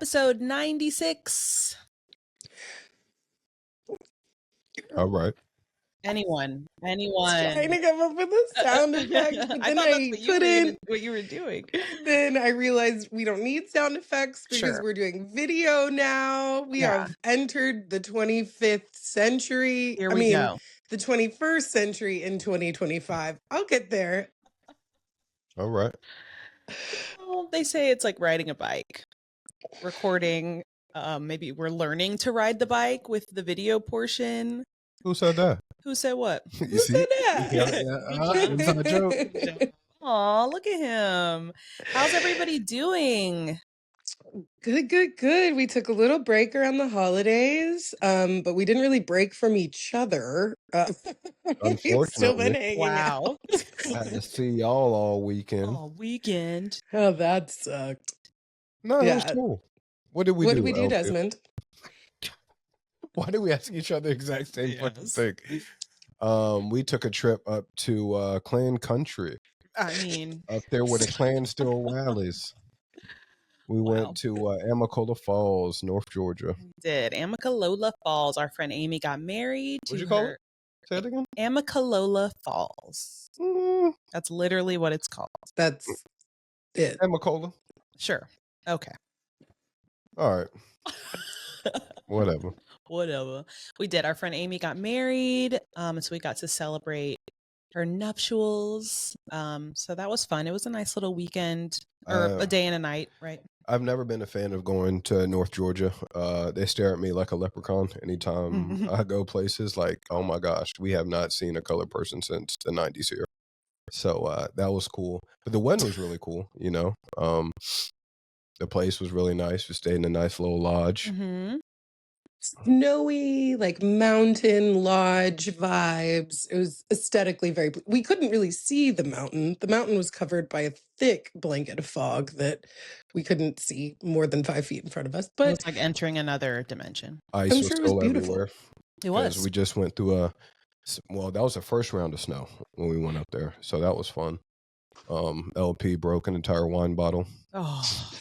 episode 96. All right. Anyone. Trying to come up with a sound effect, but then I couldn't. What you were doing. Then I realized we don't need sound effects because we're doing video now. We have entered the 25th century. Here we go. The 21st century in 2025. I'll get there. All right. Well, they say it's like riding a bike. Recording. Maybe we're learning to ride the bike with the video portion. Who said that? Who said what? Who said that? Inside joke. Aw, look at him. How's everybody doing? Good. We took a little break around the holidays, but we didn't really break from each other. We've still been hanging out. I had to see y'all all weekend. All weekend. Oh, that sucked. No, that was cool. What did we do? What did we do, Desmond? Why did we ask each other the exact same fucking thing? We took a trip up to Clan Country. I mean, up there where the clan still rallies. We went to Amicalola Falls, North Georgia. We did. Amicalola Falls. Our friend Amy got married. What'd you call it? Say it again. Amicalola Falls. That's literally what it's called. That's it. Amicalola. Sure. Okay. All right. Whatever. We did. Our friend Amy got married. So we got to celebrate her nuptials. So that was fun. It was a nice little weekend, or a day and a night, right? I've never been a fan of going to North Georgia. They stare at me like a leprechaun anytime I go places. Like, oh my gosh, we have not seen a colored person since the 90s here. So that was cool. But the wedding was really cool, you know. The place was really nice. We stayed in a nice little lodge. Snowy, like mountain lodge vibes. It was aesthetically very. We couldn't really see the mountain. The mountain was covered by a thick blanket of fog that we couldn't see more than 5 feet in front of us. But it was like entering another dimension. Ice was still everywhere. It was. We just went through that was the first round of snow when we went up there, so that was fun. LP broke an entire wine bottle. Oh.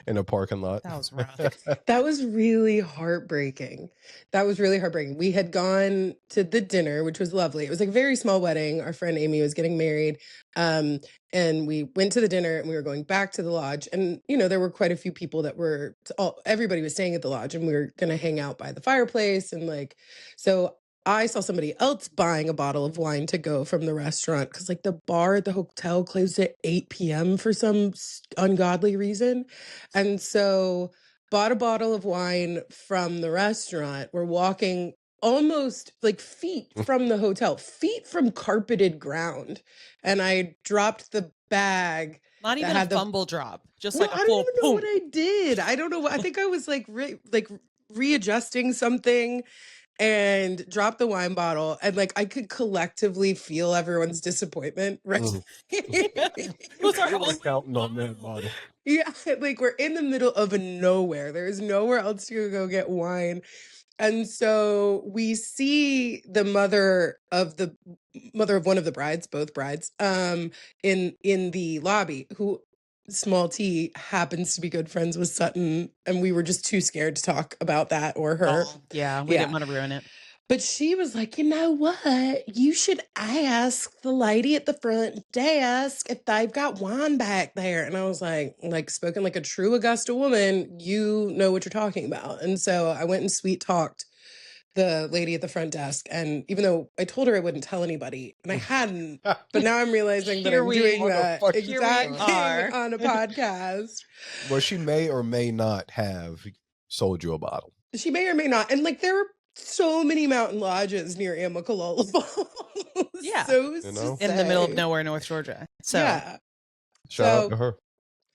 In a parking lot. That was rough. That was really heartbreaking. We had gone to the dinner, which was lovely. It was like a very small wedding. Our friend Amy was getting married. And we went to the dinner and we were going back to the lodge. And, you know, there were quite a few people that everybody was staying at the lodge and we were going to hang out by the fireplace. And so I saw somebody else buying a bottle of wine to go from the restaurant because like the bar at the hotel closed at 8 p.m. for some ungodly reason. And so bought a bottle of wine from the restaurant. We're walking almost like feet from the hotel, feet from carpeted ground. And I dropped the bag. Not even a fumble drop. Just like a I full don't even know what I did. I don't know. I think I was like readjusting something and dropped the wine bottle, and like I could collectively feel everyone's disappointment. Right? Counting on that bottle. Yeah, like we're in the middle of nowhere. There's nowhere else to go get wine, and so we see the mother of one of the brides, both brides, in the lobby, who. Small T happens to be good friends with Sutton, and we were just too scared to talk about that or her. Oh, yeah, we didn't want to ruin it. But she was like, you know what? You should ask the lady at the front desk if they've got wine back there. And I was like spoken like a true Augusta woman, you know what you're talking about. And so I went and sweet talked the lady at the front desk. And even though I told her I wouldn't tell anybody, and I hadn't, but now I'm realizing that I'm doing that exact thing on a podcast. Well, she may or may not have sold you a bottle. She may or may not. And like there were so many mountain lodges near Amicalola Falls. Yeah. So in the middle of nowhere, North Georgia. So yeah. Shout out to her.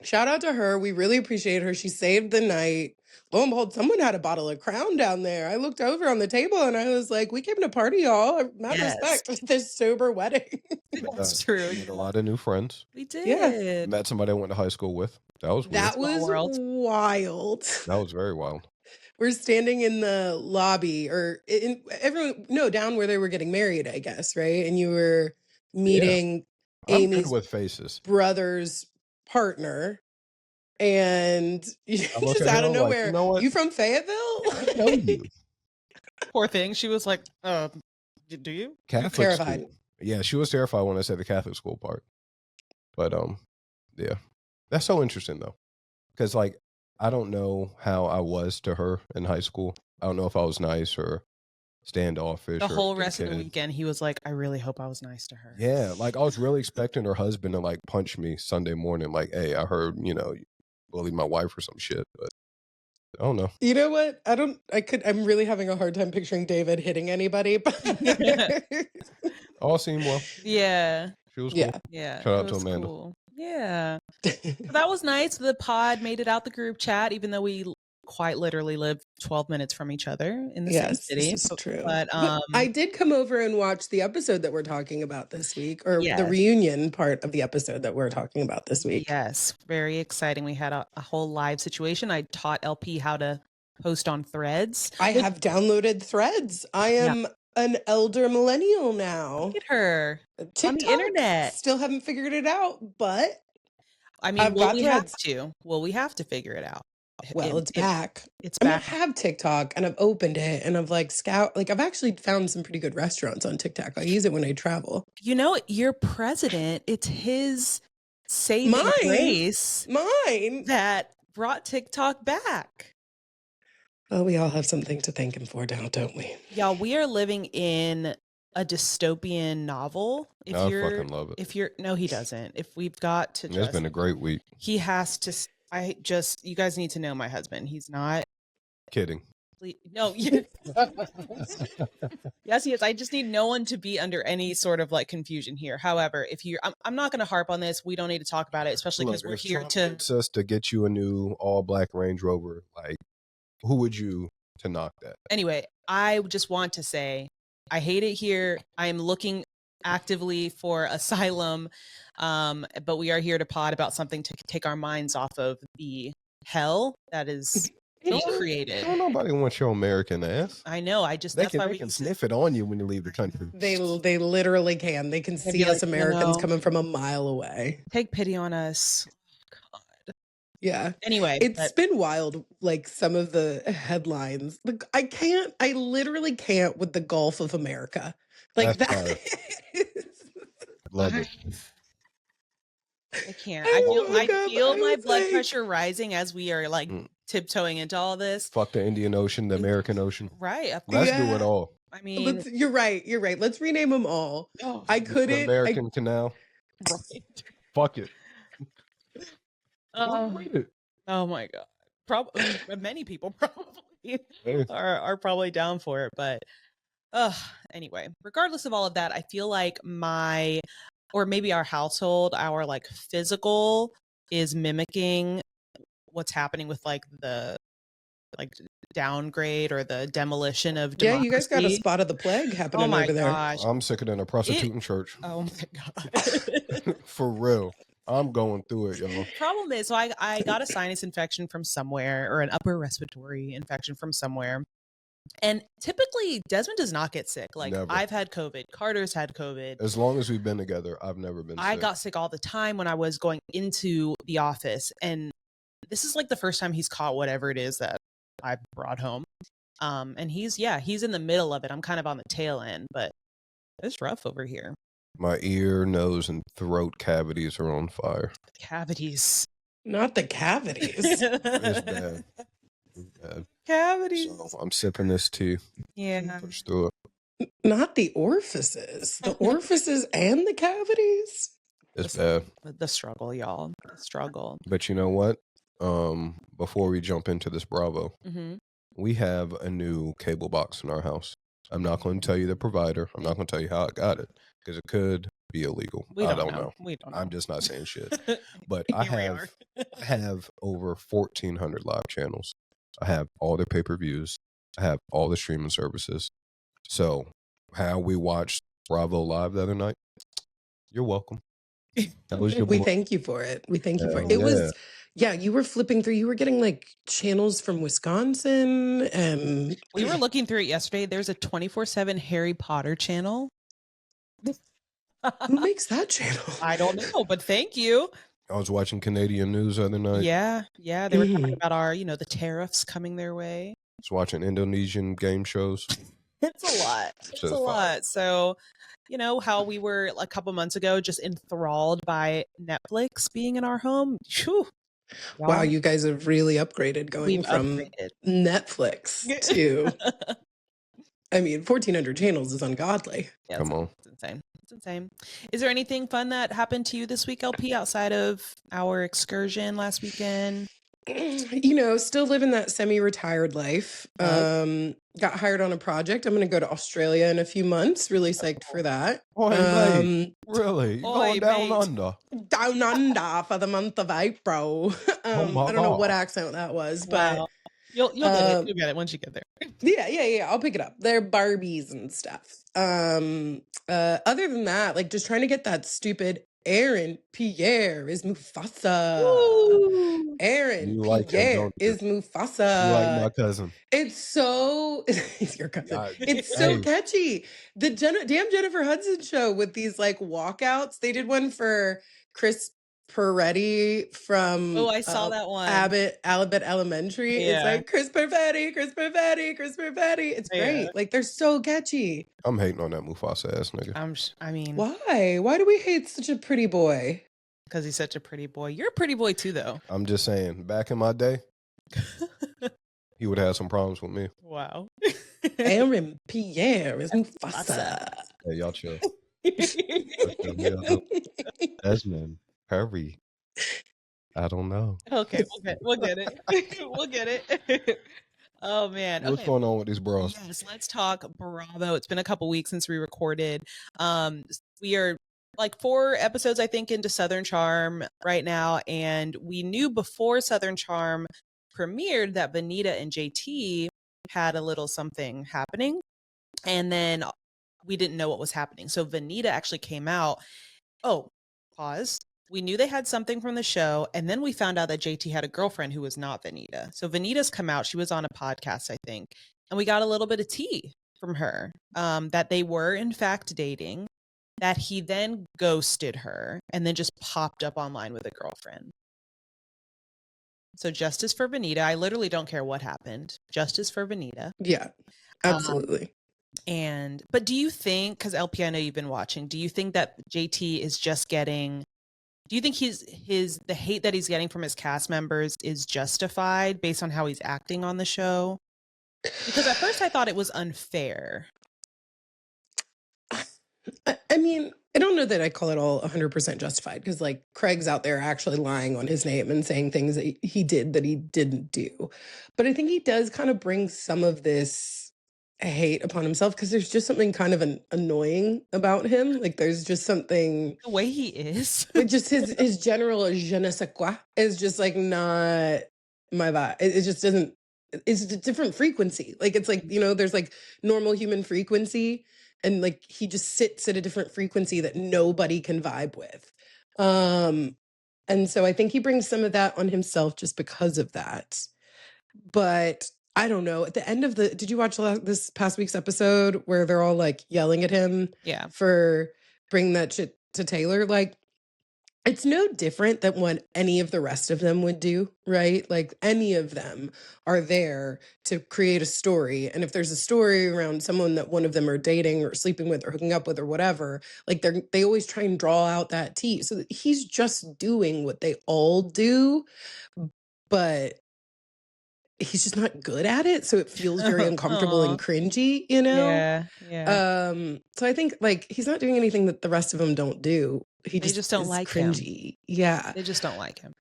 Shout out to her. We really appreciate her. She saved the night. Lo and behold, someone had a bottle of Crown down there. I looked over on the table and I was like, we came to party, y'all. Mad respect with this sober wedding. That's true. We made a lot of new friends. We did. Yeah. Met somebody I went to high school with. That was weird. That was wild. That was very wild. We're standing in the lobby down where they were getting married, I guess, right? And you were meeting Amy's with faces. brother's partner. and just out of nowhere, you know what? You from Fayetteville? I know you. Poor thing. She was like, do you? Catholic terrified. School. Yeah, she was terrified when I said the Catholic school part. But yeah. That's so interesting though. Because like I don't know how I was to her in high school. I don't know if I was nice or standoffish. The whole rest of the weekend, he was like, I really hope I was nice to her. Yeah, like I was really expecting her husband to like punch me Sunday morning. Like, hey, I heard, you bullied my wife or some shit, but I don't know. You know what? I'm really having a hard time picturing David hitting anybody. All seemed well. Yeah. She was cool. Yeah. Shout out to Amanda. Cool. Yeah. That was nice. The pod made it out the group chat, even though we quite literally live 12 minutes from each other in the same city. This is true. But I did come over and watch the episode that we're talking about this week, or the reunion part of the episode that we're talking about this week. Yes, very exciting. We had a whole live situation. I taught LP how to post on Threads. I have downloaded Threads. I am an elder millennial now. Look at her. TikTok, on the internet. Still haven't figured it out, but I mean, we have to. Well, we have to figure it out. Well, it's back. It's back. I have TikTok and I've opened it and I've like I've actually found some pretty good restaurants on TikTok. I use it when I travel. You know, your president, it's his saving grace. Mine. That brought TikTok back. Well, we all have something to thank him for now, don't we? Y'all, we are living in a dystopian novel. I fucking love it. No, he doesn't. If we've got to It's been a great week. He has to... you guys need to know my husband. He's not kidding. No. Yes, he is. I just need no one to be under any sort of like confusion here. However, I'm not going to harp on this. We don't need to talk about it, especially because we're here to get you a new all black Range Rover. Like, who would you to knock that? Anyway, I just want to say, I hate it here. I am looking actively for asylum, but we are here to pod about something to take our minds off of the hell that is being created. Don't nobody want your American ass. I know. They can sniff it on you when you leave the country. They literally can. They can see us Americans coming from a mile away. Take pity on us. God. Yeah. Anyway, it's been wild. Like some of the headlines. Like I literally can't with the Gulf of America. Like that. Love it. I can't. I feel my blood pressure rising as we are like tiptoeing into all this. Fuck the Indian Ocean, the American Ocean. Right. Let's do it all. I mean, you're right. Let's rename them all. Oh, I couldn't. The American Canal. Right. Fuck it. Oh my God. Probably many people probably are probably down for it, but anyway, regardless of all of that, I feel like or maybe our household, our like physical is mimicking what's happening with like the downgrade or the demolition of democracy. Yeah, you guys got a spot of the plague happening over there. Gosh. I'm sicker than a prostitute in church. Oh my God. For real. I'm going through it, y'all. Problem is, so I got a sinus infection from somewhere, or an upper respiratory infection from somewhere. And typically, Desmond does not get sick. Like, never. I've had COVID. Carter's had COVID. As long as we've been together, I've never been sick. I got sick all the time when I was going into the office. And this is like the first time he's caught whatever it is that I brought home. And he's in the middle of it. I'm kind of on the tail end, but it's rough over here. My ear, nose, and throat cavities are on fire. Cavities. Not the cavities. It's bad. Bad. Cavities. So I'm sipping this tea. Yeah. Push through it. Not the orifices. The orifices and the cavities. It's bad. The struggle, y'all. The struggle. But you know what? Before we jump into this Bravo, we have a new cable box in our house. I'm not going to tell you the provider. I'm not going to tell you how I got it because it could be illegal. I don't know. We don't know. I'm just not saying shit. But I have over 1,400 live channels. I have all the pay-per-views. I have all the streaming services. So how we watched Bravo live the other night, you're welcome. That was we thank you for it. We thank you for it. It was, you were flipping through. You were getting like channels from Wisconsin, and we were looking through it yesterday. There's a 24/7 Harry Potter channel. Who makes that channel? I don't know, but thank you. I was watching Canadian news the other night. Yeah, they were talking about our, the tariffs coming their way. I was watching Indonesian game shows. It's a lot. It's a lot. So, how we were a couple months ago just enthralled by Netflix being in our home. Whew. Wow, you guys have really upgraded going from Netflix to, 1,400 channels is ungodly. Yeah, Come on. It's insane. It's insane. Is there anything fun that happened to you this week, LP, outside of our excursion last weekend? Still living that semi-retired life. Got hired on a project. I'm going to go to Australia in a few months. Really psyched for that. Really? Going down under? Down under for the month of April. I don't know what accent that was, but you'll get it. You'll get it once you get there. Yeah. I'll pick it up. They're Barbies and stuff. Other than that, just trying to get that stupid Aaron Pierre is Mufasa. Ooh. Aaron Pierre is Mufasa. You like my cousin. It's so he's your cousin. It's so catchy. The damn Jennifer Hudson show with these walkouts. They did one for Chris Peretti from I saw that one. Abbott Elementary. Yeah. It's like Chris Perfetti. It's great. Yeah. They're so catchy. I'm hating on that Mufasa ass nigga. Why? Why do we hate such a pretty boy? Because he's such a pretty boy. You're a pretty boy too, though. I'm just saying, back in my day, he would have some problems with me. Wow. Aaron Pierre is Mufasa. Hey, y'all chill. Desmond. Hurry. I don't know. Okay, we'll get it. We'll get it. Oh, man. What's going on with these bros? Yes, let's talk Bravo. It's been a couple weeks since we recorded. We are 4 episodes, I think, into Southern Charm right now. And we knew before Southern Charm premiered that Venita and JT had a little something happening. And then we didn't know what was happening. So Venita actually came out. Oh, pause. We knew they had something from the show, and then we found out that JT had a girlfriend who was not Venita. So Venita's come out. She was on a podcast, I think, and we got a little bit of tea from her that they were, in fact, dating, that he then ghosted her and then just popped up online with a girlfriend. So justice for Venita. I literally don't care what happened. Justice for Venita. Yeah, absolutely. But do you think, because LP, I know you've been watching, do you think that JT is just getting... Do you think the hate that he's getting from his cast members is justified based on how he's acting on the show? Because at first I thought it was unfair. I don't know that I call it all 100% justified because Craig's out there actually lying on his name and saying things that he did that he didn't do. But I think he does kind of bring some of this hate upon himself because there's just something kind of annoying about him. There's just something, the way he is, just his general je ne sais quoi is just not my vibe. It just doesn't. It's a different frequency. It's there's normal human frequency, and he just sits at a different frequency that nobody can vibe with. And so I think he brings some of that on himself just because of that. But I don't know. At the end of did you watch this past week's episode where they're all yelling at him for bringing that shit to Taylor? It's no different than what any of the rest of them would do, right? Any of them are there to create a story. And if there's a story around someone that one of them are dating or sleeping with or hooking up with or whatever, they always try and draw out that tea. So he's just doing what they all do, but he's just not good at it, so it feels very uncomfortable and cringy, Yeah. So I think he's not doing anything that the rest of them don't do. They just don't like cringy. Him. Yeah, they just don't like him.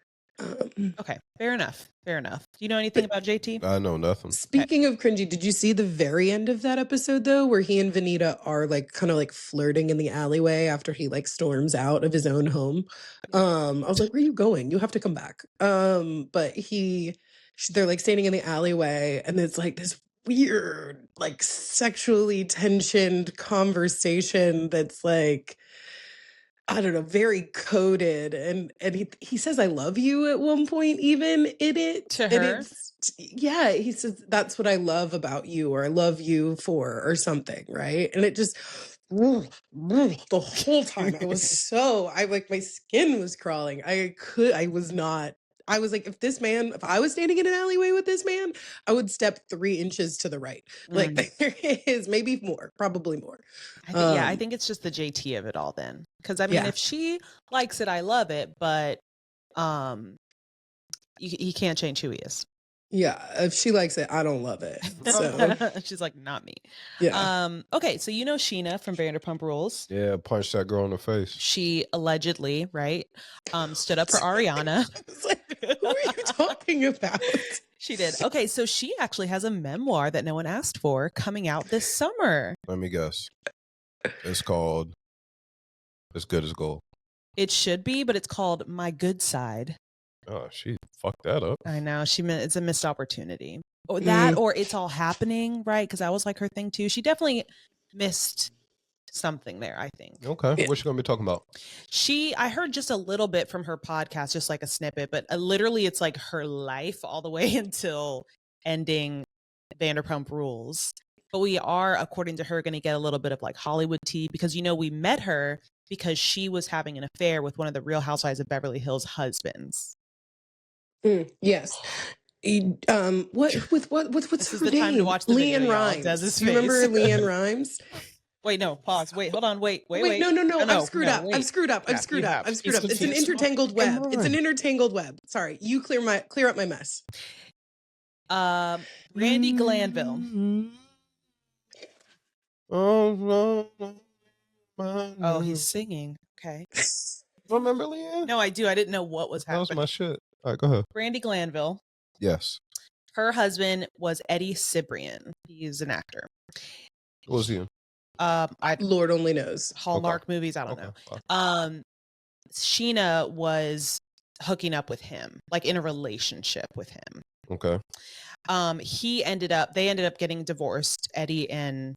Okay, fair enough. Do you know anything about JT? I know nothing. Speaking of cringy, did you see the very end of that episode though, where he and Venita are kind of flirting in the alleyway after he storms out of his own home? I was like, where are you going? You have to come back. But they're standing in the alleyway and it's this weird sexually tensioned conversation that's I don't know, very coded, and he says I love you at one point even in it to her. He says that's what I love about you, or I love you for, or something, right? And it just the whole time. I like, my skin was crawling. I was like, if I was standing in an alleyway with this man, I would step 3 inches to the right. Like, there is maybe more, probably more. I think it's just the JT of it all then. Because I mean, if she likes it, I love it, but you can't change who he is. Yeah, if she likes it, I don't love it. So she's like, not me. Yeah. Okay, so you know Sheena from Vanderpump Rules. Yeah, punched that girl in the face. She allegedly, right, stood up for Ariana. I was like, who are you talking about? She did. Okay, so she actually has a memoir that no one asked for coming out this summer. Let me guess. It's called As Good as Gold. It should be, but it's called My Good Side. Oh, she fucked that up. I know. It's a missed opportunity. Or that, or It's All Happening, right? Because that was like her thing too. She definitely missed something there, I think. Okay. What's she going to be talking about? I heard just a little bit from her podcast, just like a snippet, but literally it's like her life all the way until ending Vanderpump Rules. But we are, according to her, going to get a little bit of like Hollywood tea because, you know, we met her because she was having an affair with one of the Real Housewives of Beverly Hills husbands. Yes. What's her name? Time to watch the Leanne Rimes. Do you remember Leanne Rimes? Wait, no, pause. Wait, hold on. Wait. No. I've screwed up. I've screwed up. It's an intertangled web. It's an intertangled web. Sorry. You clear up my mess. Randy Glanville. Oh, he's singing. Okay. Remember Leanne? No, I do. I didn't know what was happening. That was my shit. All right, go ahead. Randy Glanville. Yes. Her husband was Eddie Cibrian. He's an actor. What was he in? Lord only knows. Hallmark movies. I don't know. Sheena was hooking up with him, like in a relationship with him. Okay. They ended up getting divorced, Eddie and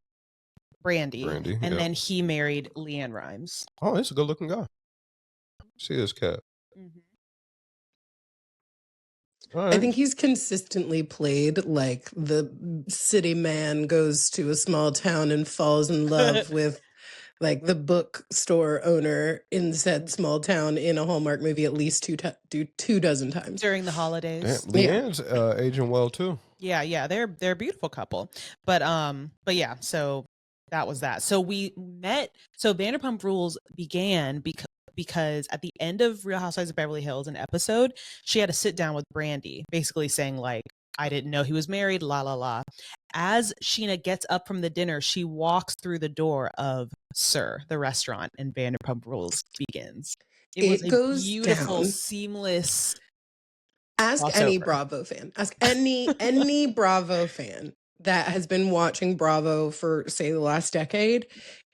Brandy, and then he married Leanne Rimes. Oh, he's a good looking guy. See this cat. Right. I think he's consistently played like the city man goes to a small town and falls in love with like the bookstore owner in said small town in a Hallmark movie at least two dozen times during the holidays. Leanne's aging well too. Yeah, they're a beautiful couple. But yeah, so that was that. So we met. So Vanderpump Rules began because at the end of Real Housewives of Beverly Hills, an episode, she had to sit down with Brandy, basically saying like, I didn't know he was married, la la la. As Sheena gets up from the dinner, she walks through the door of Sir, the restaurant, and Vanderpump Rules begins. It was a beautiful, seamless. Ask any Bravo fan. Ask any Bravo fan that has been watching Bravo for, say, the last decade,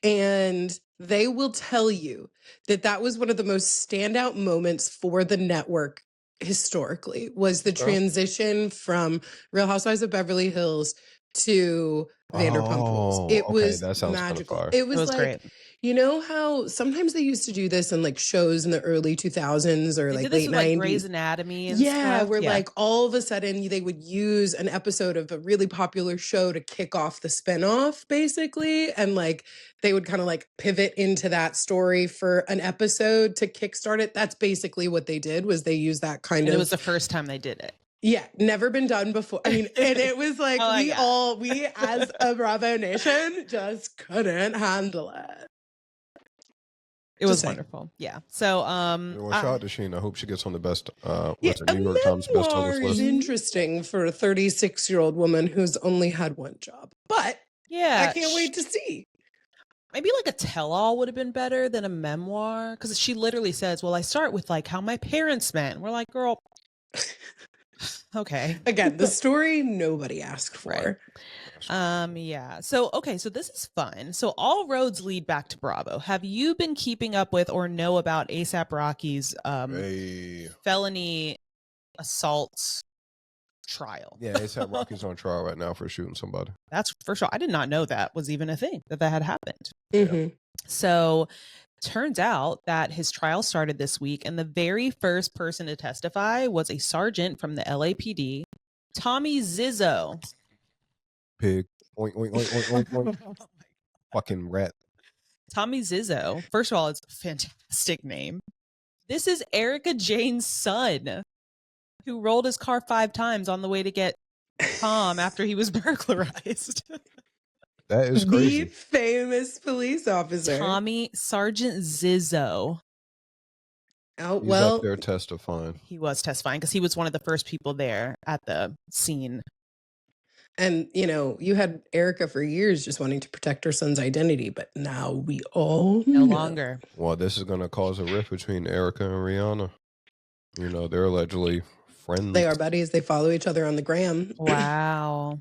and they will tell you that was one of the most standout moments for the network historically, was the transition from Real Housewives of Beverly Hills to Vanderpump Rules. It was magical. It was like, great. You know how sometimes they used to do this in like shows in the early 2000s or like late 90s. Like Grey's Anatomy and stuff. Where like all of a sudden they would use an episode of a really popular show to kick off the spinoff, basically. And like they would kind of like pivot into that story for an episode to kickstart it. That's basically what they did, was they used that kind of. It was the first time they did it. Yeah, never been done before. I mean, and it was like we as a Bravo Nation just couldn't handle it. It was wonderful. Yeah. So well, shout out to Sheena. I hope she gets on the best New York Times bestsellers list. Is interesting for a 36-year-old woman who's only had one job. But yeah, I can't wait to see. Maybe like a tell-all would have been better than a memoir, because she literally says, well, I start with like how my parents met. And we're like, girl, okay. Again, the story nobody asked for. Right. Yeah. So this is fun. So all roads lead back to Bravo. Have you been keeping up with or know about A$AP Rocky's felony assault trial? Yeah, A$AP Rocky's on trial right now for shooting somebody. That's for sure. I did not know that was even a thing, that had happened. Mm-hmm. So turns out that his trial started this week, and the very first person to testify was a sergeant from the LAPD, Tommy Zizzo. Pig. Oink, oink, oink, oink, oink, oink. Fucking rat. Tommy Zizzo. First of all, it's a fantastic name. This is Erica Jane's son, who rolled his car 5 times on the way to get Tom after he was burglarized. That is crazy. The famous police officer. Tommy Sergeant Zizzo. Oh, He's well, up there testifying. He was testifying because he was one of the first people there at the scene. and you know, you had Erica for years just wanting to protect her son's identity, but now we all No know. longer. Well, this is going to cause a rift between Erica and Rihanna. You know, they're allegedly friends. They are buddies. They follow each other on the gram. Wow.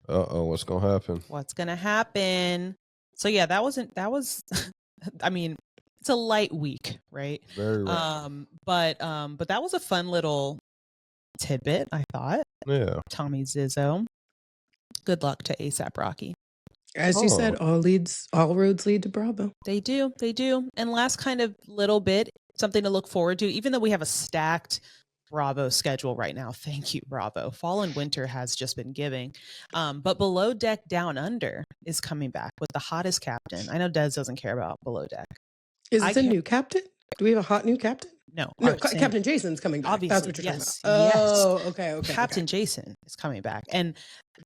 Uh-oh, what's going to happen? What's going to happen? So yeah, that was, I mean, it's a light week, right? Very right. But that was a fun little tidbit, I thought. Yeah. Tommy Zizzo. Good luck to ASAP Rocky. As you said, all roads lead to Bravo. They do. And last kind of little bit, something to look forward to, even though we have a stacked Bravo schedule right now. Thank you, Bravo. Fall and winter has just been giving. But Below Deck Down Under is coming back with the hottest captain. I know Des doesn't care about Below Deck. Is this a new captain? Do we have a hot new captain? No, Captain Jason's coming back. Obviously, that's what you're yes, talking about. Oh, yes. okay. Captain Jason is coming back, and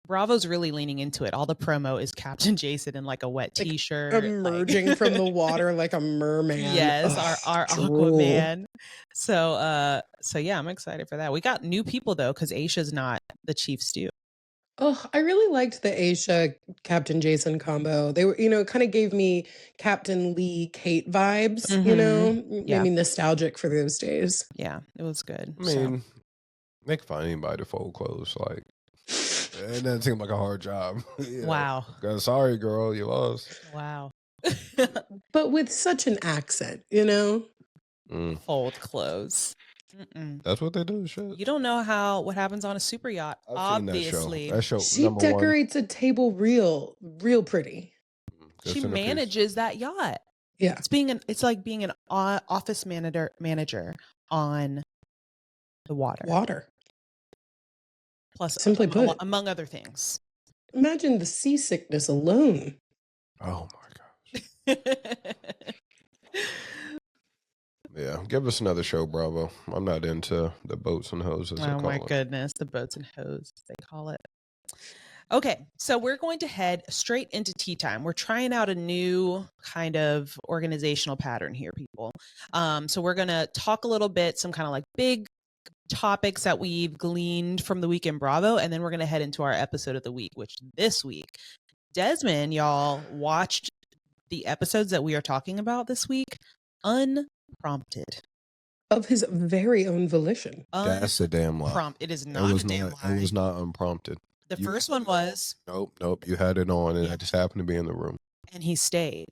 Bravo's really leaning into it. All the promo is Captain Jason in like a wet T-shirt, emerging from the water like a merman. Yes, our Aquaman. So yeah, I'm excited for that. We got new people though, because Aisha's not the chief stew. Oh, I really liked the Aisha Captain Jason combo. They were, it kind of gave me Captain Lee Kate vibes, made me nostalgic for those days. Yeah, it was good. I mean, they can find anybody to fold clothes. Like, it doesn't seem like a hard job. Wow. Sorry, girl, you lost. Wow. But with such an accent, Fold clothes. That's what they do. Shit. You don't know what happens on a super yacht. Obviously, that show. She decorates a table real pretty. She manages that yacht. Yeah, it's like being an office manager on the water. Plus, simply put, among other things. Imagine the seasickness alone. Oh my gosh. Yeah, give us another show, Bravo. I'm not into the boats and hoses. Oh my goodness, the boats and hose, they call it. Okay, so we're going to head straight into tea time. We're trying out a new kind of organizational pattern here, people. So we're going to talk a little bit, some kind of like big topics that we've gleaned from the week in Bravo, and then we're going to head into our episode of the week, which this week, Desmond, y'all, watched the episodes that we are talking about this week unprompted. Of his very own volition. That's a damn lie. It is not a damn lie. It was not unprompted. The first one was. Nope. You had it on, and I just happened to be in the room. And he stayed.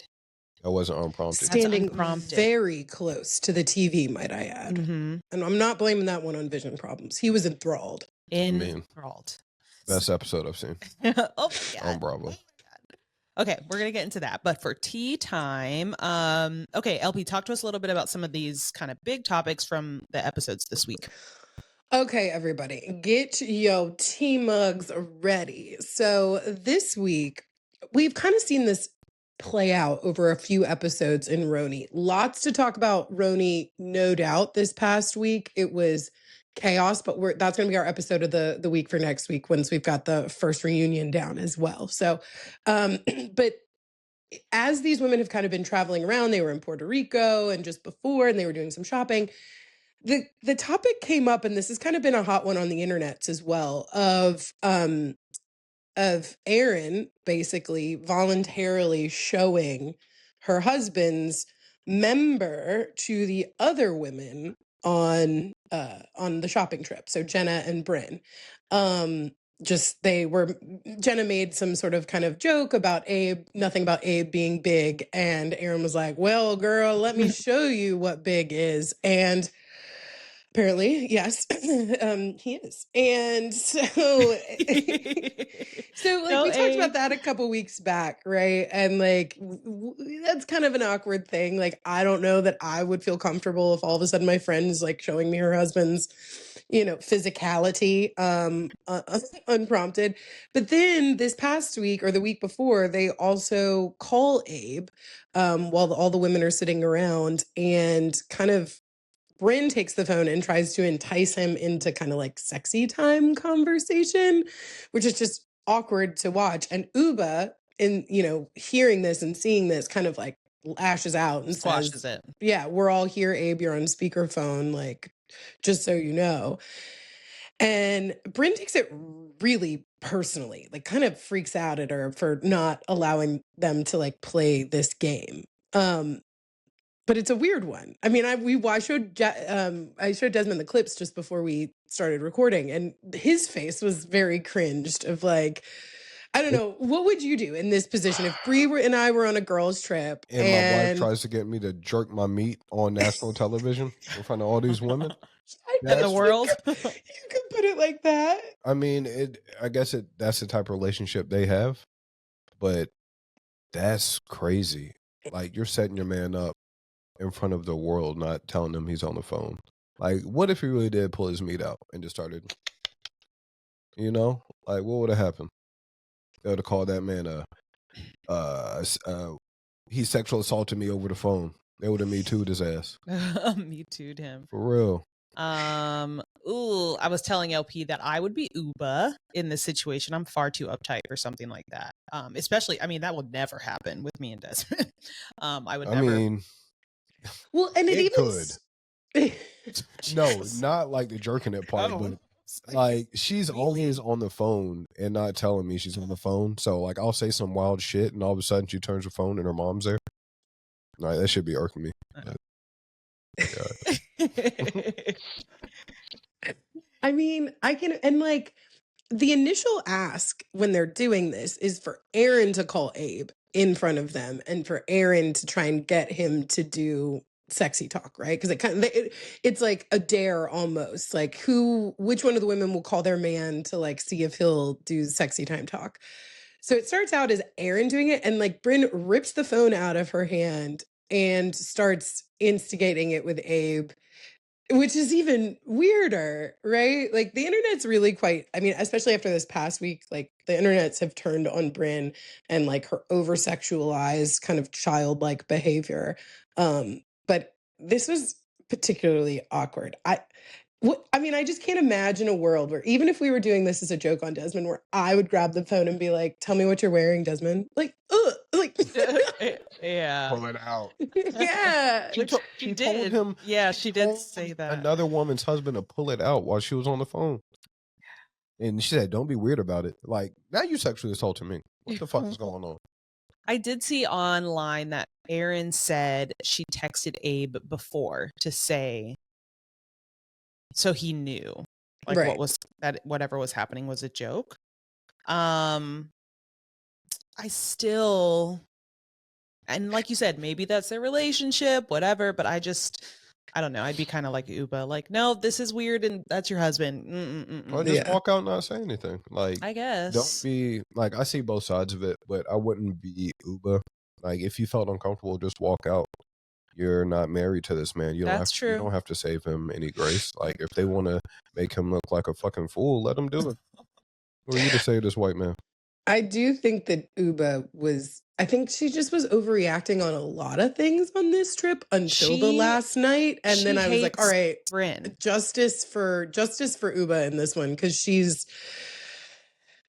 That wasn't unprompted. Standing very close to the TV, might I add. Mm-hmm. And I'm not blaming that one on vision problems. He was enthralled. Best episode I've seen. Oh, yeah. On Bravo. Okay, we're going to get into that. But for tea time, okay, LP, talk to us a little bit about some of these kind of big topics from the episodes this week. Okay, everybody, get your tea mugs ready. So this week, we've kind of seen this play out over a few episodes in RHONY. Lots to talk about RHONY, no doubt. This past week, it was chaos, but that's going to be our episode of the week for next week once we've got the first reunion down as well. So, but as these women have kind of been traveling around, they were in Puerto Rico and just before, and they were doing some shopping. The topic came up, and this has kind of been a hot one on the internets as well, of Erin basically voluntarily showing her husband's member to the other women on the shopping trip. So Jenna and Brynn. Jenna made some sort of kind of joke about Abe, nothing about Abe being big. And Erin was like, well, girl, let me show you what big is. And apparently, yes, he is. And so, we talked about that a couple weeks back, right? And like, that's kind of an awkward thing. Like, I don't know that I would feel comfortable if all of a sudden my friend is like showing me her husband's physicality, unprompted. But then this past week or the week before, they also call Abe while all the women are sitting around, and kind of Bryn takes the phone and tries to entice him into kind of like sexy time conversation, which is just awkward to watch. And Uba, hearing this and seeing this, kind of like lashes out and Squashes says, it. "Yeah, we're all here, Abe. You're on speakerphone, like, just so you know." And Bryn takes it really personally, like kind of freaks out at her for not allowing them to like play this game. But it's a weird one. I mean, I showed Desmond the clips just before we started recording, and his face was very cringed of like, I don't know, what would you do in this position if Bree and I were on a girls trip and my wife tries to get me to jerk my meat on national television in front of all these women? In the world? You could put it like that. I mean, I guess that's the type of relationship they have, but that's crazy. Like, you're setting your man up in front of the world, not telling him he's on the phone. Like, what if he really did pull his meat out and just started, like, what would have happened? They would have called that man he sexual assaulted me over the phone. They would have Me Too'd his ass. Me Too'd him. For real. I was telling LP that I would be Uba in this situation. I'm far too uptight for something like that. Especially, I mean, that would never happen with me and Desmond. I would never. Mean, well, and it even could. No, not like the jerking it part, but like, she's always on the phone and not telling me she's on the phone. So like, I'll say some wild shit and all of a sudden she turns her phone and her mom's there. Like, that should be irking me. I mean, and like, the initial ask when they're doing this is for Aaron to call Abe in front of them and for Aaron to try and get him to do sexy talk, right? Because it's like a dare almost, like which one of the women will call their man to like see if he'll do sexy time talk. So it starts out as Aaron doing it, and like Bryn rips the phone out of her hand and starts instigating it with Abe, which is even weirder, right? Like, the internet's really quite, I mean, especially after this past week, like, the internets have turned on Bryn and like her over-sexualized kind of childlike behavior. But this was particularly awkward. I just can't imagine a world where, even if we were doing this as a joke on Desmond, where I would grab the phone and be like, "Tell me what you're wearing, Desmond." Like, like, yeah, pull it out. Yeah, she told him. Yeah, she did say that. Another woman's husband to pull it out while she was on the phone, and she said, "Don't be weird about it." Like, now you sexually assaulting me. What the fuck is going on? I did see online that Aaron said she texted Abe before to say, so he knew, like, right, what was that, whatever was happening was a joke. I still, and like you said, maybe that's their relationship, whatever, but I don't know. I'd be kind of like Uba, like, no, this is weird, and that's your husband. Or just walk out and not say anything. Like, I guess. Don't be like, I see both sides of it, but I wouldn't be Uba. Like, if you felt uncomfortable, just walk out. You're not married to this man. You don't have to save him any grace. Like, if they want to make him look like a fucking fool, let them do it. Who are you to say this white man? I do think that Uba I think she just was overreacting on a lot of things on this trip until the last night. And then I was like, all right, Bryn. Justice for Uba in this one, because she's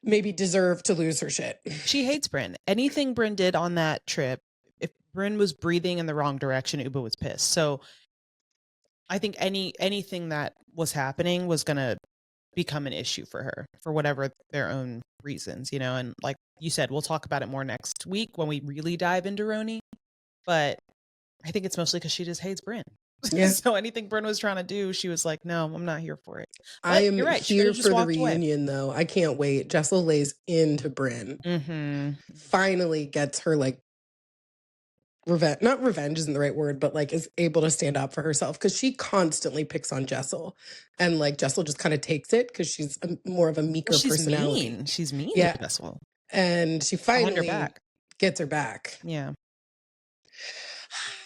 maybe deserved to lose her shit. She hates Bryn. Anything Bryn did on that trip, if Bryn was breathing in the wrong direction, Uba was pissed. So I think anything that was happening was going to become an issue for her for whatever their own reasons, and like you said, we'll talk about it more next week when we really dive into RHONY, but I think it's mostly because she just hates Bryn. Yeah. So anything Bryn was trying to do, she was like, no, I'm not here for it. But I am here for the reunion though. I can't wait. Jessel lays into Bryn. Finally gets her like revenge. Not revenge isn't the right word, but like is able to stand up for herself, because she constantly picks on Jessel, and like Jessel just kind of takes it because she's more of a meeker personality. She's mean to Jessel, and she finally gets her back. Yeah,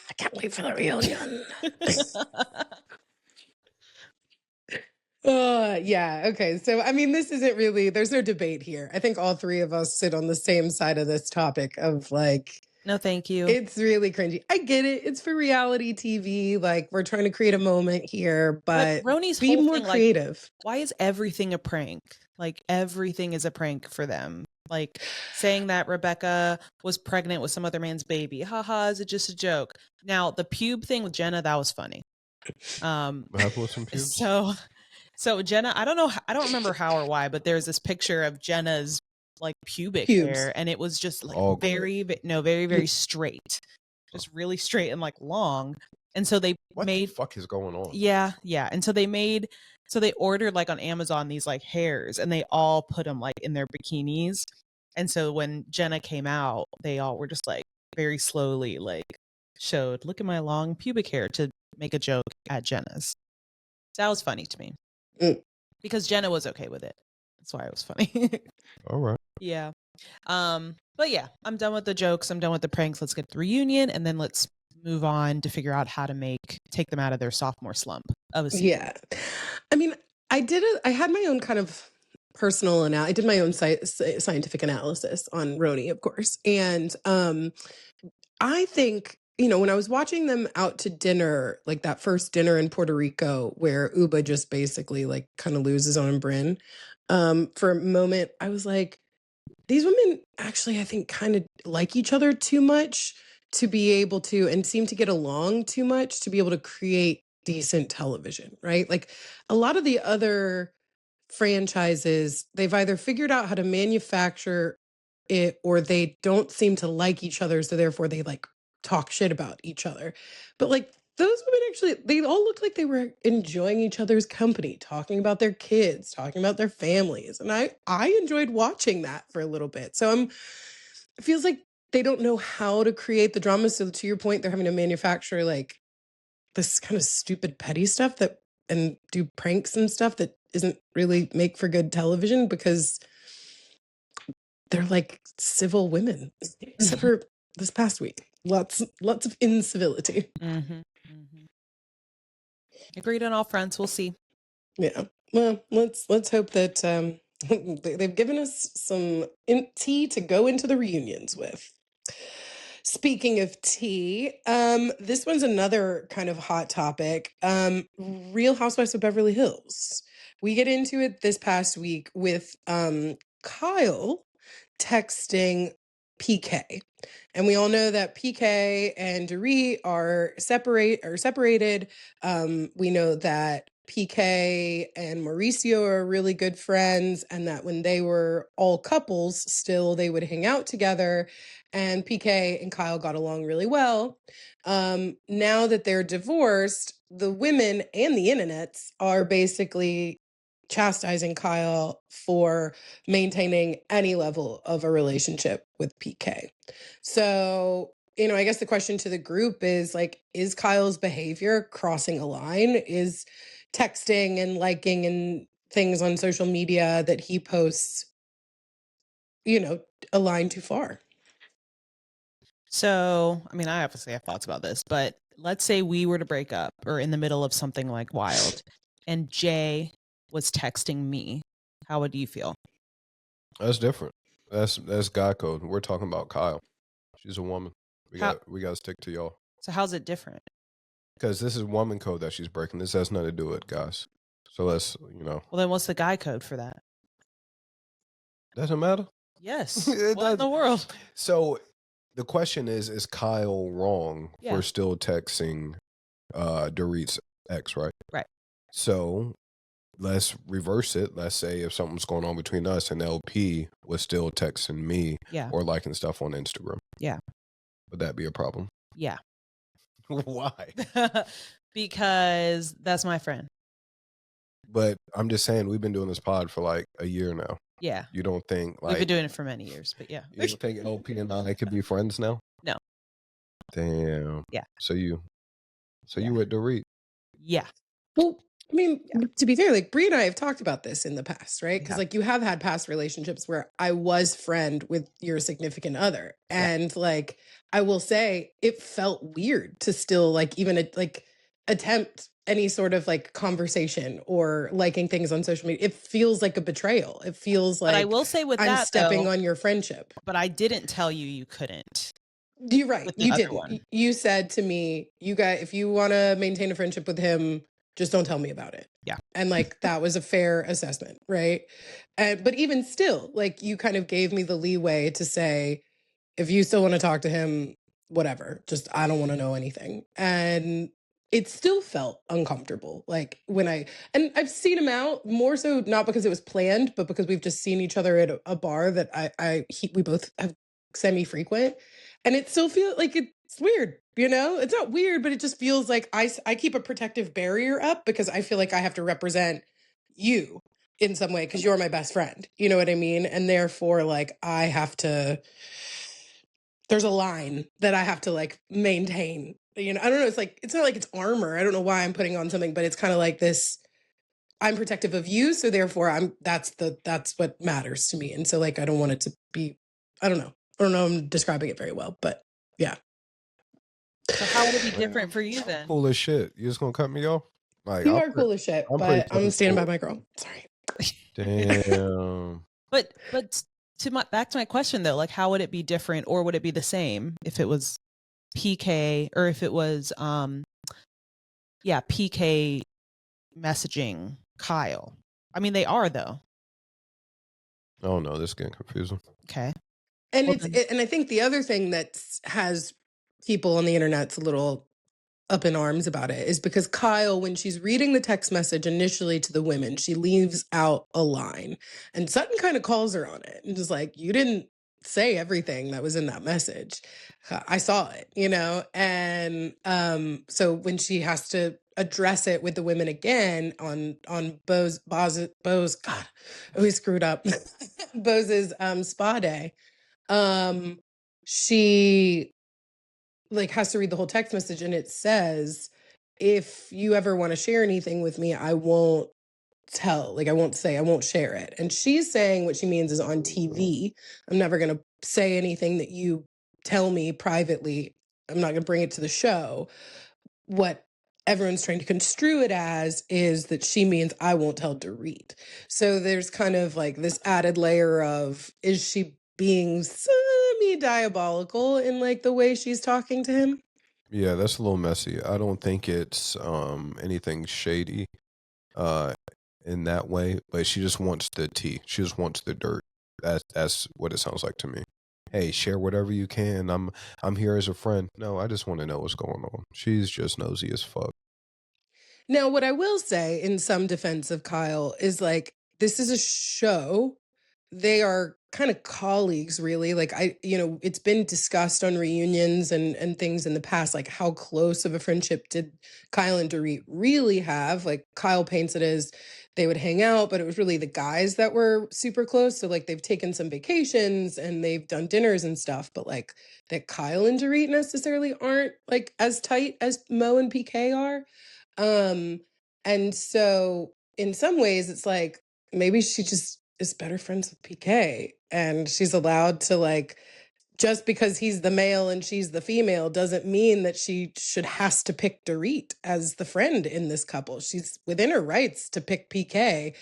I can't wait for the reunion. Yeah. Okay. So, I mean, this isn't really, there's no debate here. I think all three of us sit on the same side of this topic of like, no, thank you. it's really cringy. I get it. It's for reality TV. Like, we're trying to create a moment here, but RHONY's be whole more thing, creative. Like, why is everything a prank? Like, everything is a prank for them. Like, saying that Rebecca was pregnant with some other man's baby. Haha, is it just a joke? Now, the pube thing with Jenna, that was funny. What happened with some pubes? So Jenna, I don't remember how or why, but there's this picture of Jenna's like pubic hair, and it was just like very, very straight, just really straight and like long. And so they what the fuck is going on? Yeah. And so they ordered like on Amazon these like hairs, and they all put them like in their bikinis. And so when Jenna came out, they all were just like very slowly like showed, look at my long pubic hair, to make a joke at Jenna's. That was funny to me. Because Jenna was okay with it. That's why it was funny. All right. Yeah. But yeah, I'm done with the jokes. I'm done with the pranks. Let's get the reunion, and then let's move on to figure out how to take them out of their sophomore slump of a season. Yeah. I mean, I had my own kind of personal I did my own scientific analysis on RHONY, of course. And I think, when I was watching them out to dinner, like that first dinner in Puerto Rico, where Uba just basically like kind of loses on Bryn, for a moment, I was like, these women actually, I think, kind of like each other too much to be able to, and seem to get along too much to be able to create decent television, right? Like a lot of the other franchises, they've either figured out how to manufacture it or they don't seem to like each other. So therefore they like talk shit about each other. But like those women actually, they all looked like they were enjoying each other's company, talking about their kids, talking about their families. And I enjoyed watching that for a little bit. So it feels like they don't know how to create the drama. So to your point, they're having to manufacture like this kind of stupid petty stuff and do pranks and stuff that isn't really make for good television because they're like civil women, except for this past week. Lots of incivility. Agreed on all fronts. We'll see. Yeah. Well, let's hope that they've given us some tea to go into the reunions with. Speaking of tea, this one's another kind of hot topic. Real Housewives of Beverly Hills. We get into it this past week with Kyle texting PK. And we all know that PK and Dorit are separated. We know that PK and Mauricio are really good friends, and that when they were all couples, still they would hang out together. And PK and Kyle got along really well. Now that they're divorced, the women and the internets are basically chastising Kyle for maintaining any level of a relationship with PK. So, I guess the question to the group is like, is Kyle's behavior crossing a line? Is texting and liking and things on social media that he posts, a line too far? So, I mean, I obviously have thoughts about this, but let's say we were to break up or in the middle of something like wild and Jay was texting me. How would you feel? That's different. That's guy code. We're talking about Kyle. She's a woman. We got to stick to y'all. So how's it different? Because this is woman code that she's breaking. This has nothing to do with guys. So let's, Well, then what's the guy code for that? Doesn't matter. Yes. What in the world? So the question is Kyle wrong for still texting Dorit's ex, right? Right. So let's reverse it. Let's say if something's going on between us and LP was still texting me or liking stuff on Instagram. Yeah. Would that be a problem? Yeah. Why? Because that's my friend. But I'm just saying, we've been doing this pod for like a year now. Yeah. You don't think like... We've been doing it for many years, but yeah. You don't think LP and I could be friends now? No. Damn. Yeah. So you with Dorit? Yeah. Well, I mean, to be fair, like Brie and I have talked about this in the past, right? Because like you have had past relationships where I was friend with your significant other. And like, I will say it felt weird to still like even like attempt any sort of like conversation or liking things on social media. It feels like a betrayal. It feels like but I will say with I'm that, stepping though, on your friendship. but I didn't tell you you couldn't. You're right. With the You other didn't. one. You said to me, you guys, if you want to maintain a friendship with him, just don't tell me about it. Yeah. And like, that was a fair assessment. Right. But even still, like, you kind of gave me the leeway to say, if you still want to talk to him, whatever, just, I don't want to know anything. And it still felt uncomfortable. Like and I've seen him out more so, not because it was planned, but because we've just seen each other at a bar that we both have semi-frequent. And it still feels like it's weird, you know? It's not weird, but it just feels like I keep a protective barrier up because I feel like I have to represent you in some way because you're my best friend. You know what I mean? And therefore, like, there's a line that I have to like maintain. You know, I don't know. It's not like it's armor. I don't know why I'm putting on something, but it's kind of like this. I'm protective of you, so therefore that's what matters to me. And so like I don't want it to be. I don't know. I'm describing it very well, but yeah. So how would it be different for you then? Cool as shit. You just gonna cut me off? Like, You are cool as shit, but I'm standing by my girl. Sorry. Damn. But back to my question though, like how would it be different, or would it be the same if it was PK, or if it was PK messaging Kyle? I mean, they are though. Oh no, this is getting confusing. Okay. And and I think the other thing that has people on the internet's a little up in arms about it is because Kyle, when she's reading the text message initially to the women, she leaves out a line, and Sutton kind of calls her on it and just like, you didn't say everything that was in that message. I saw it, you know? And so when she has to address it with the women again on Bo's, God, we screwed up. Bo's spa day. She like has to read the whole text message, and it says, if you ever want to share anything with me, I won't share it. And she's saying what she means is on TV, I'm never going to say anything that you tell me privately. I'm not going to bring it to the show. What everyone's trying to construe it as is that she means I won't tell Dorit. So there's kind of like this added layer of, is she being semi-diabolical in like the way she's talking to him? Yeah, that's a little messy. I don't think it's anything shady in that way, but she just wants the tea. She just wants the dirt. That's what it sounds like to me. Hey, share whatever you can. I'm here as a friend. No, I just want to know what's going on. She's just nosy as fuck. Now, what I will say in some defense of Kyle is like, this is a show. They are kind of colleagues, really. Like it's been discussed on reunions and things in the past, like how close of a friendship did Kyle and Dorit really have? Like Kyle paints it as they would hang out, but it was really the guys that were super close. So like they've taken some vacations and they've done dinners and stuff, but like that Kyle and Dorit necessarily aren't like as tight as Mo and PK are. And so in some ways it's like, maybe she just is better friends with PK, and she's allowed to like, just because he's the male and she's the female doesn't mean that she has to pick Dorit as the friend in this couple. She's within her rights to pick PK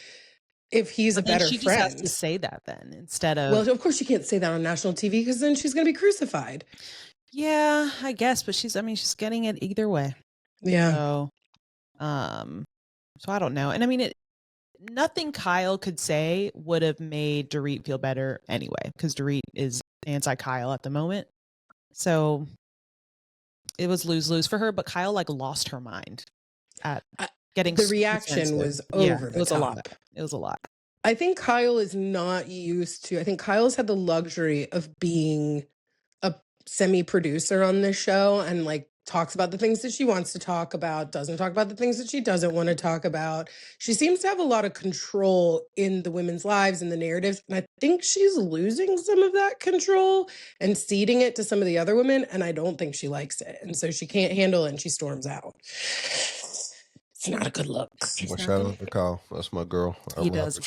if he's a better friend. She just has to say that then instead of. Well, of course she can't say that on national TV because then she's going to be crucified. Yeah, I guess, but she's getting it either way. Yeah. So I don't know. And I mean, nothing Kyle could say would have made Dorit feel better anyway, because Dorit is anti-Kyle at the moment. So it was lose-lose for her, but Kyle like lost her mind at getting the reaction was over the top. It was a lot. I think Kyle is not used to, I think Kyle's had the luxury of being a semi-producer on this show and like talks about the things that she wants to talk about, doesn't talk about the things that she doesn't want to talk about. She seems to have a lot of control in the women's lives and the narratives. And I think she's losing some of that control and ceding it to some of the other women. And I don't think she likes it. And so she can't handle it and she storms out. It's not a good look. Well, shout out to Kyle. That's my girl. He does.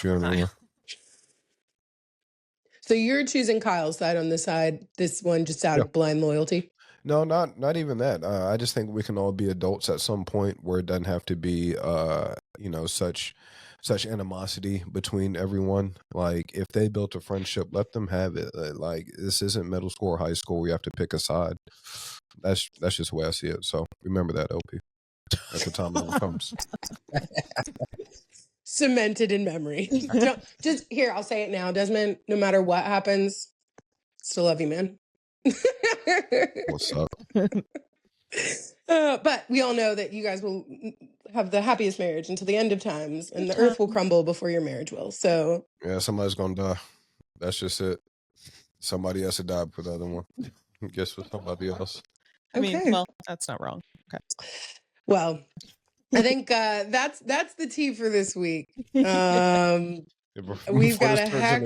So you're choosing Kyle's side on this side, this one just out of blind loyalty? No, not even that. I just think we can all be adults at some point where it doesn't have to be, such animosity between everyone. Like, if they built a friendship, let them have it. Like, this isn't middle school or high school where you have to pick a side. That's just the way I see it. So remember that, LP. At the time it comes. Cemented in memory. Just here, I'll say it now, Desmond. No matter what happens, still love you, man. What's up? But we all know that you guys will have the happiest marriage until the end of times, and the earth will crumble before your marriage will. So yeah, somebody's gonna die. That's just it. Somebody has to die for the other one. Guess with somebody else. I mean, well, that's not wrong. Okay. Well, I think that's the tea for this week. We've got a heck.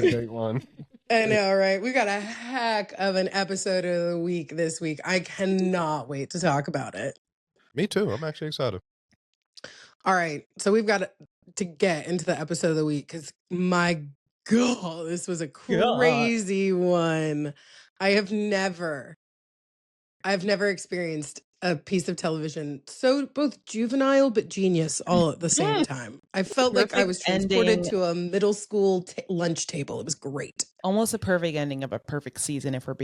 I know, right? We got a heck of an episode of the week this week. I cannot wait to talk about it. Me too. I'm actually excited. All right, so we've got to get into the episode of the week because my God, this was a crazy one. I've never experienced a piece of television so both juvenile but genius all at the same time. I felt like I was transported to a middle school lunch table. It was great. Almost a perfect ending of a perfect season if we're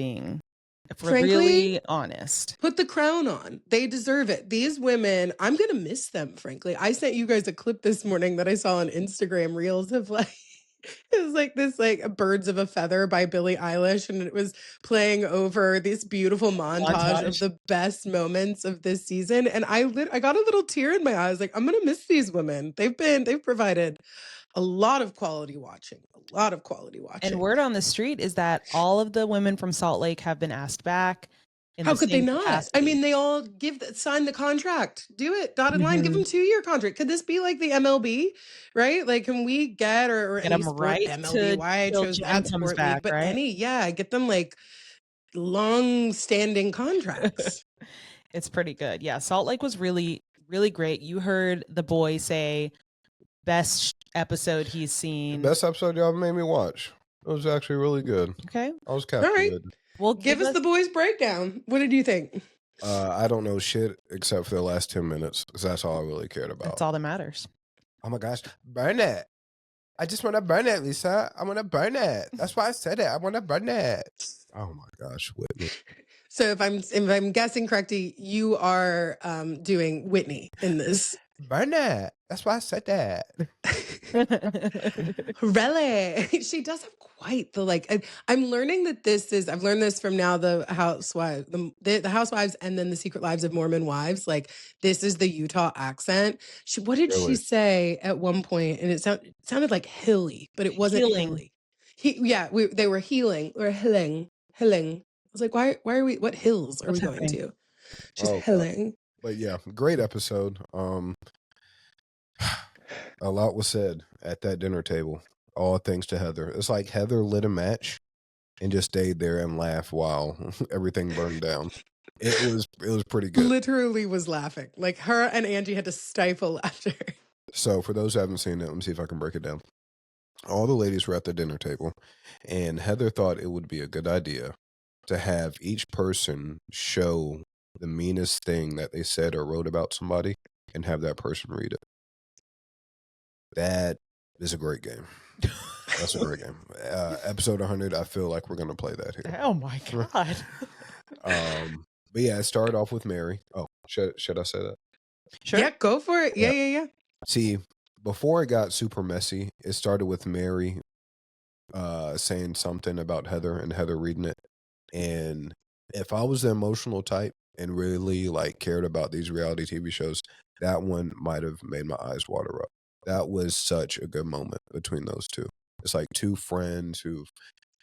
Frankly, really honest. Put the crown on. They deserve it. These women, I'm going to miss them, frankly. I sent you guys a clip this morning that I saw on Instagram Reels of like, it was like this Birds of a Feather by Billie Eilish, and it was playing over this beautiful montage of the best moments of this season. And I got a little tear in my eyes. Like, I'm going to miss these women. They've provided a lot of quality watching. And word on the street is that all of the women from Salt Lake have been asked back. How could they not? Capacity. I mean, they all sign the contract. Do it. Dotted line. Give them 2-year contract. Could this be like the MLB, right? Like, can we get or get them right MLB? Why I chose that sport league, but right? Get them like long-standing contracts. It's pretty good. Yeah, Salt Lake was really, really great. You heard the boy say best episode he's seen. The best episode y'all made me watch. It was actually really good. Okay, I was captivated. All right. Well, give us the boys' breakdown. What did you think? I don't know shit except for the last 10 minutes because that's all I really cared about. That's all that matters. Oh my gosh, burn it! I just want to burn it, Lisa. I want to burn it. That's why I said it. I want to burn it. Oh my gosh, Whitney. So if I'm guessing correctly, you are doing Whitney in this. Burn it. That's why I said that. Really? She does have quite the I'm learning that I've learned this from now the Housewives, the Housewives, and then the Secret Lives of Mormon Wives. Like, this is the Utah accent. What did she say at one point? And it sounded like hilly, but it wasn't hilly. They were healing. We're hilling. I was like, why are we? What hills are we going to? She's hilling. But yeah, great episode. A lot was said at that dinner table. All thanks to Heather. It's like Heather lit a match and just stayed there and laughed while everything burned down. It was pretty good. Literally was laughing. Like, her and Angie had to stifle laughter. So for those who haven't seen it, let me see if I can break it down. All the ladies were at the dinner table, and Heather thought it would be a good idea to have each person show the meanest thing that they said or wrote about somebody and have that person read it. That is a great game. That's a great game. Episode 100, I feel like we're going to play that here. Oh my God. But yeah, it started off with Mary. Oh, should I say that? Sure. Yeah, go for it. Yeah. See, before it got super messy, it started with Mary saying something about Heather and Heather reading it. And if I was the emotional type and really cared about these reality TV shows, that one might have made my eyes water up. That was such a good moment between those two. It's like two friends who,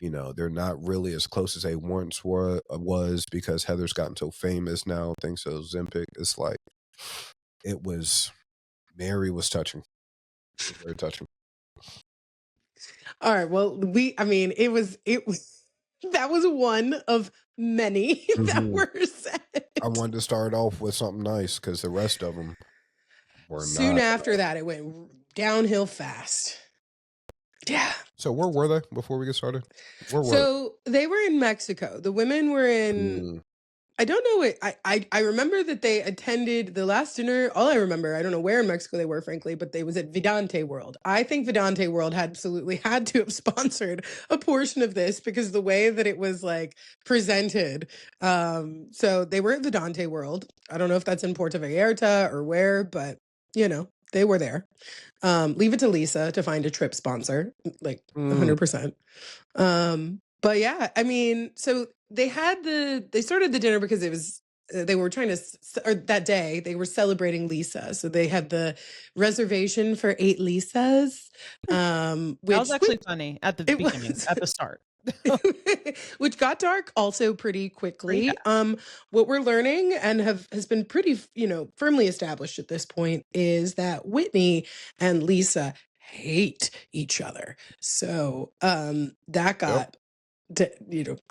they're not really as close as they once was because Heather's gotten so famous now, thanks to Ozempic. It's like, Mary was touching. It was very touching. All right. Well, it was that was one of many that were said. I wanted to start off with something nice because the rest of them were soon after that, it went downhill fast. Yeah. So where were they before we get started? So they were in Mexico. The women were in I don't know it. I remember that they attended the last dinner. All I remember, I don't know where in Mexico they were, frankly, but they was at Vidante World. I think Vidante World had absolutely had to have sponsored a portion of this because the way that it was like presented. So they were at Vidante World. I don't know if that's in Puerto Vallarta or where, but you know, they were there. Leave it to Lisa to find a trip sponsor, like 100%. But yeah, I mean, so they started the dinner because it was, they were trying to, or that day they were celebrating Lisa. So they had the reservation for 8 Lisas. Which that was actually funny at the beginning, at the start. Which got dark also pretty quickly. What we're learning and has been pretty, you know, firmly established at this point is that Whitney and Lisa hate each other. So that got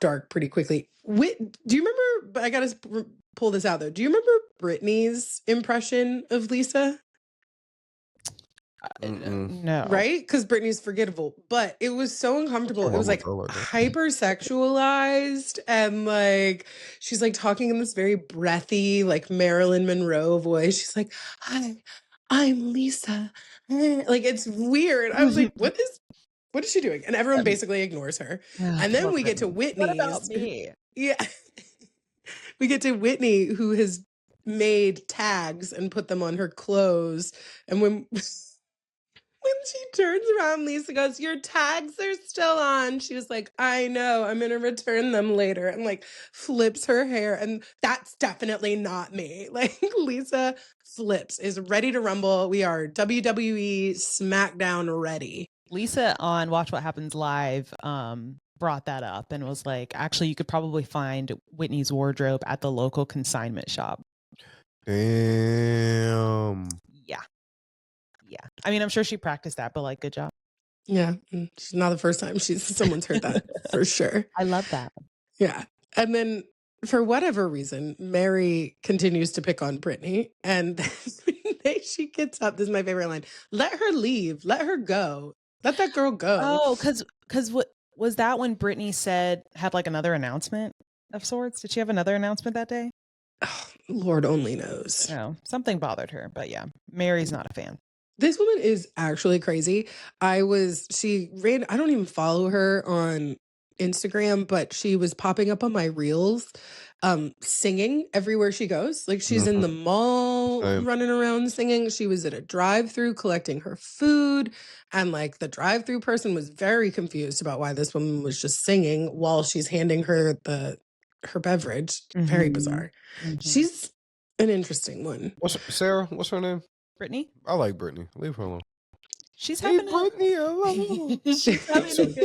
dark pretty quickly. Do you remember? But I gotta pull this out though. Do you remember Brittany's impression of Lisa? No. Right? Because Brittany's forgettable, but it was so uncomfortable. It was like hypersexualized, and like she's like talking in this very breathy, like Marilyn Monroe voice. She's like, "Hi, I'm Lisa." Like it's weird. I was like, what is she doing? And everyone basically ignores her. And then we get to Whitney's. What about me? Yeah. We get to Whitney, who has made tags and put them on her clothes. And when she turns around, Lisa goes, "Your tags are still on." She was like, "I know, I'm going to return them later." And like flips her hair. And that's definitely not me. Like Lisa flips, is ready to rumble. We are WWE SmackDown ready. Lisa on Watch What Happens Live brought that up and was like, actually, you could probably find Whitney's wardrobe at the local consignment shop. Damn. Yeah. I mean, I'm sure she practiced that, but like, good job. Yeah. She's not the first time someone's heard that for sure. I love that. Yeah. And then for whatever reason, Mary continues to pick on Brittany. And she gets up. This is my favorite line. "Let her leave. Let her go. Let that girl go." Oh, because what was that when Brittany had like another announcement of sorts? Did she have another announcement that day? Oh, Lord only knows. No, something bothered her, but yeah, Mary's not a fan. This woman is actually crazy. I don't even follow her on Instagram, but she was popping up on my reels, singing everywhere she goes. Like she's in the mall running around singing. She was at a drive-through collecting her food. And like the drive-through person was very confused about why this woman was just singing while she's handing her her beverage. Very bizarre. She's an interesting one. Sarah, what's her name? Brittany? I like Brittany. Leave her alone. She's having Brittany alone. She's having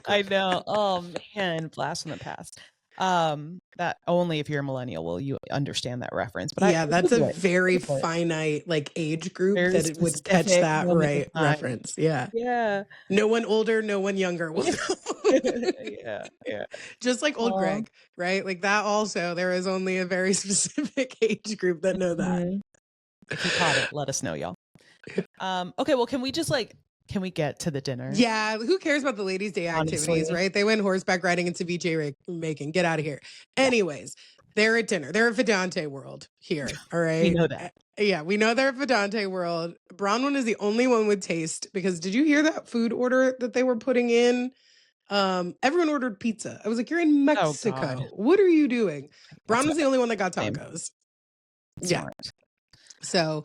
I know. Oh man, blast from the past. That only if you're a millennial will you understand that reference. But yeah, that's a very finite like age group that it would catch that reference. Yeah. Yeah. No one older, no one younger will know. Yeah. Just like old Greg, right? Like that also, there is only a very specific age group that know that. If you caught it, let us know, y'all. Okay, well, can we get to the dinner? Yeah, who cares about the ladies' day activities, right? They went horseback riding and ceviche making. Get out of here. Anyways, they're at dinner. They're at Vidante World here, all right? We know that. Yeah, we know they're at Vidante World. Brownyn is the only one with taste because did you hear that food order that they were putting in? Everyone ordered pizza. I was like, you're in Mexico. What are you doing? Brownyn's the only one that got tacos. Yeah. So,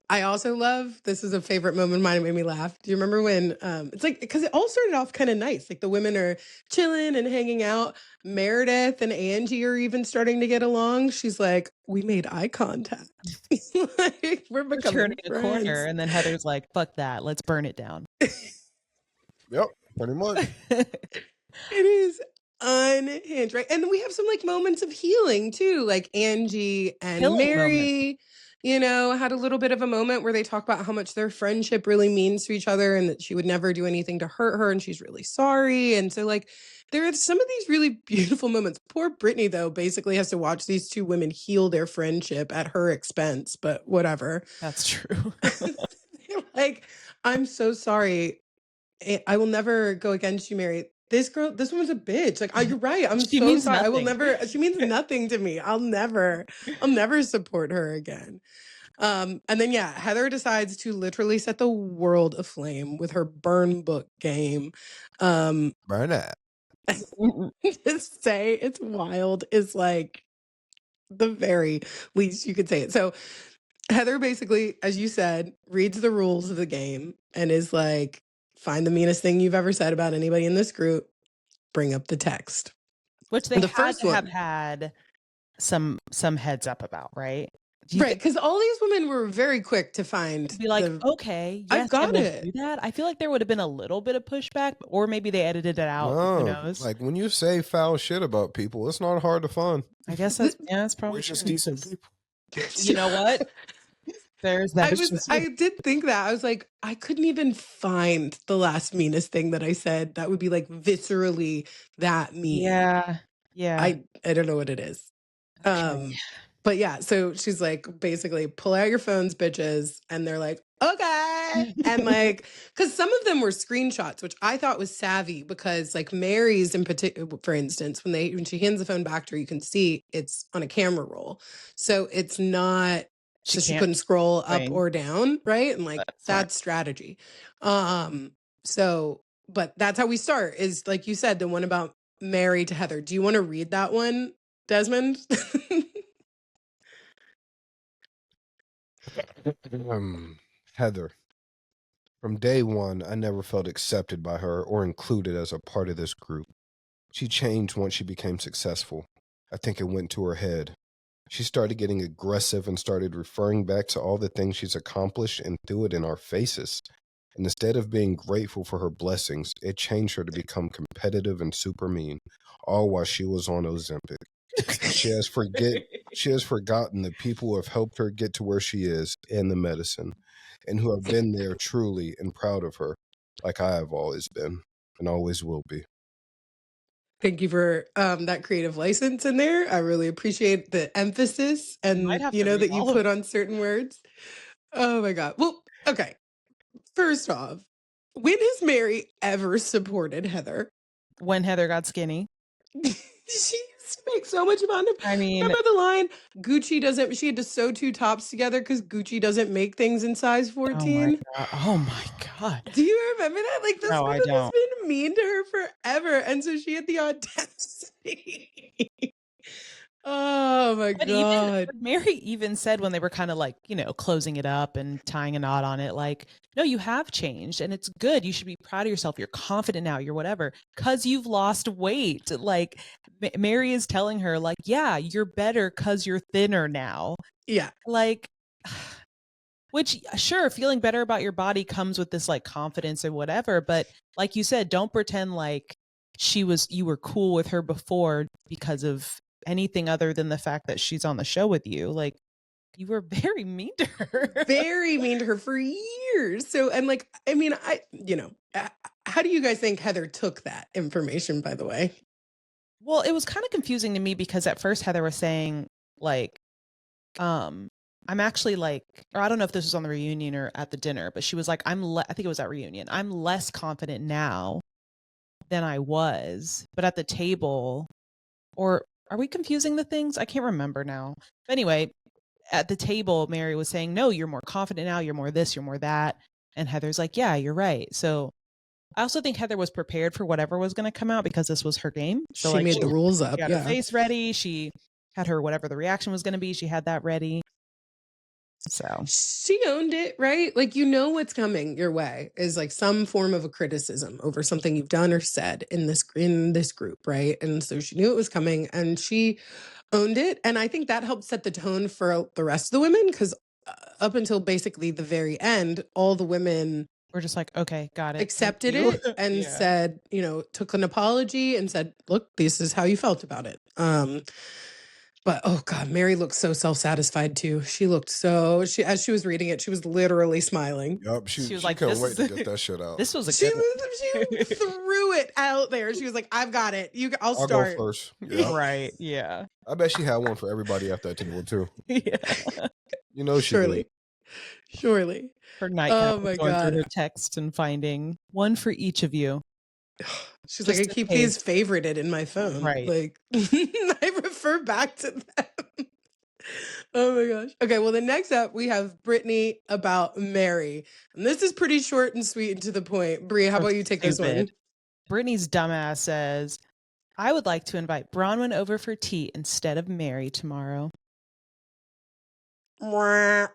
I also love, this is a favorite moment of mine. It made me laugh. Do you remember when, it's like, because it all started off kind of nice. Like the women are chilling and hanging out. Meredith and Angie are even starting to get along. She's like, we made eye contact. Like, we're becoming turning a corner. And then Heather's like, fuck that. Let's burn it down. Yep, pretty much. It is unhinged, right? And we have some like moments of healing too, like Angie and Mary, you know, had a little bit of a moment where they talk about how much their friendship really means to each other and that she would never do anything to hurt her and she's really sorry. And so like there are some of these really beautiful moments. Poor Brittany though basically has to watch these two women heal their friendship at her expense, but whatever. That's true. Like, I'm so sorry. I will never go against you, Mary. this woman's a bitch. Like, you're right. I'm She so means sorry. I will nothing. never, she means nothing to me. I'll never support her again. And then, yeah, Heather decides to literally set the world aflame with her burn book game. Burn it. Just say it's wild is like the very least you could say it. So Heather basically, as you said, reads the rules of the game and is like, find the meanest thing you've ever said about anybody in this group, bring up the text. Which they had to have had some heads up about, right? Right, because all these women were very quick to find. Be like, okay, yes, I've got it. Do that. I feel like there would have been a little bit of pushback, or maybe they edited it out. No, who knows? Like when you say foul shit about people, it's not hard to find. I guess that's probably we're just decent people. You know what? There's that. I did think that. I was like, I couldn't even find the last meanest thing that I said that would be like viscerally that mean. Yeah. I don't know what it is. Okay. But yeah, so she's like, basically, pull out your phones, bitches. And they're like, okay. And like, because some of them were screenshots, which I thought was savvy because like Mary's in particular, for instance, when she hands the phone back to her, you can see it's on a camera roll. So it's not, so she couldn't scroll up or down, right? And like, that's strategy. So, but that's how we start is like you said, the one about Mary to Heather. Do you want to read that one, Desmond? Heather. From day one, I never felt accepted by her or included as a part of this group. She changed once she became successful. I think it went to her head. She started getting aggressive and started referring back to all the things she's accomplished and threw it in our faces. And instead of being grateful for her blessings, it changed her to become competitive and super mean, all while she was on Ozempic. She has forgotten the people who have helped her get to where she is and the medicine, and who have been there truly and proud of her, like I have always been and always will be. Thank you for that creative license in there. I really appreciate the emphasis and that you put on certain words. Oh my God. Well, okay. First off, when has Mary ever supported Heather? When Heather got skinny. She makes so much fun of. I mean, remember the line, Gucci doesn't, she had to sew two tops together because Gucci doesn't make things in size 14. Oh my God. Do you remember that? Like, this woman has been mean to her forever. And so she had the audacity. Oh my God. Mary even said when they were kind of like, closing it up and tying a knot on it, like, no, you have changed and it's good. You should be proud of yourself. You're confident now. You're whatever, because you've lost weight. Like Mary is telling her like, yeah, you're better because you're thinner now. Yeah. Like, which sure, feeling better about your body comes with this like confidence and whatever. But like you said, don't pretend like you were cool with her before because of anything other than the fact that she's on the show with you. Like, you were very mean to her. Very mean to her for years. So, and like, I mean, how do you guys think Heather took that information, by the way? Well, it was kind of confusing to me because at first Heather was saying like, I'm actually like, or I don't know if this was on the reunion or at the dinner, but she was like, I think it was at reunion. I'm less confident now than I was, but at the table, or are we confusing the things? I can't remember now. But anyway, at the table, Mary was saying, no, you're more confident now. You're more this, you're more that. And Heather's like, yeah, you're right. So I also think Heather was prepared for whatever was going to come out because this was her game. So she made the rules up. She had her face ready. She had her, whatever the reaction was going to be. She had that ready. So she owned it, right? Like, what's coming your way is like some form of a criticism over something you've done or said in this group, right? And so she knew it was coming and she owned it. And I think that helped set the tone for the rest of the women, because up until basically the very end, all the women were just like, okay, got it, accepted it and said, took an apology and said, look, this is how you felt about it. But oh God, Mary looked so self-satisfied too. She looked as she was reading it, she was literally smiling. Yup, she was like, couldn't wait to get that shit out. This was she threw it out there. She was like, I've got it. I'll start. Go first. Yeah. Right. Yeah. I bet she had one for everybody at that table too. Yeah. Surely. Her nightcap. Oh my God. Through her text and finding one for each of you. She's Just like, I in keep case. these favorited in my phone. Right. Like, I refer back to them. Oh my gosh. Okay, well, the next up we have Brittany about Mary. And this is pretty short and sweet and to the point. Brie, how So about you take this one? stupid. Brittany's dumbass says, I would like to invite Brownyn over for tea instead of Mary tomorrow. I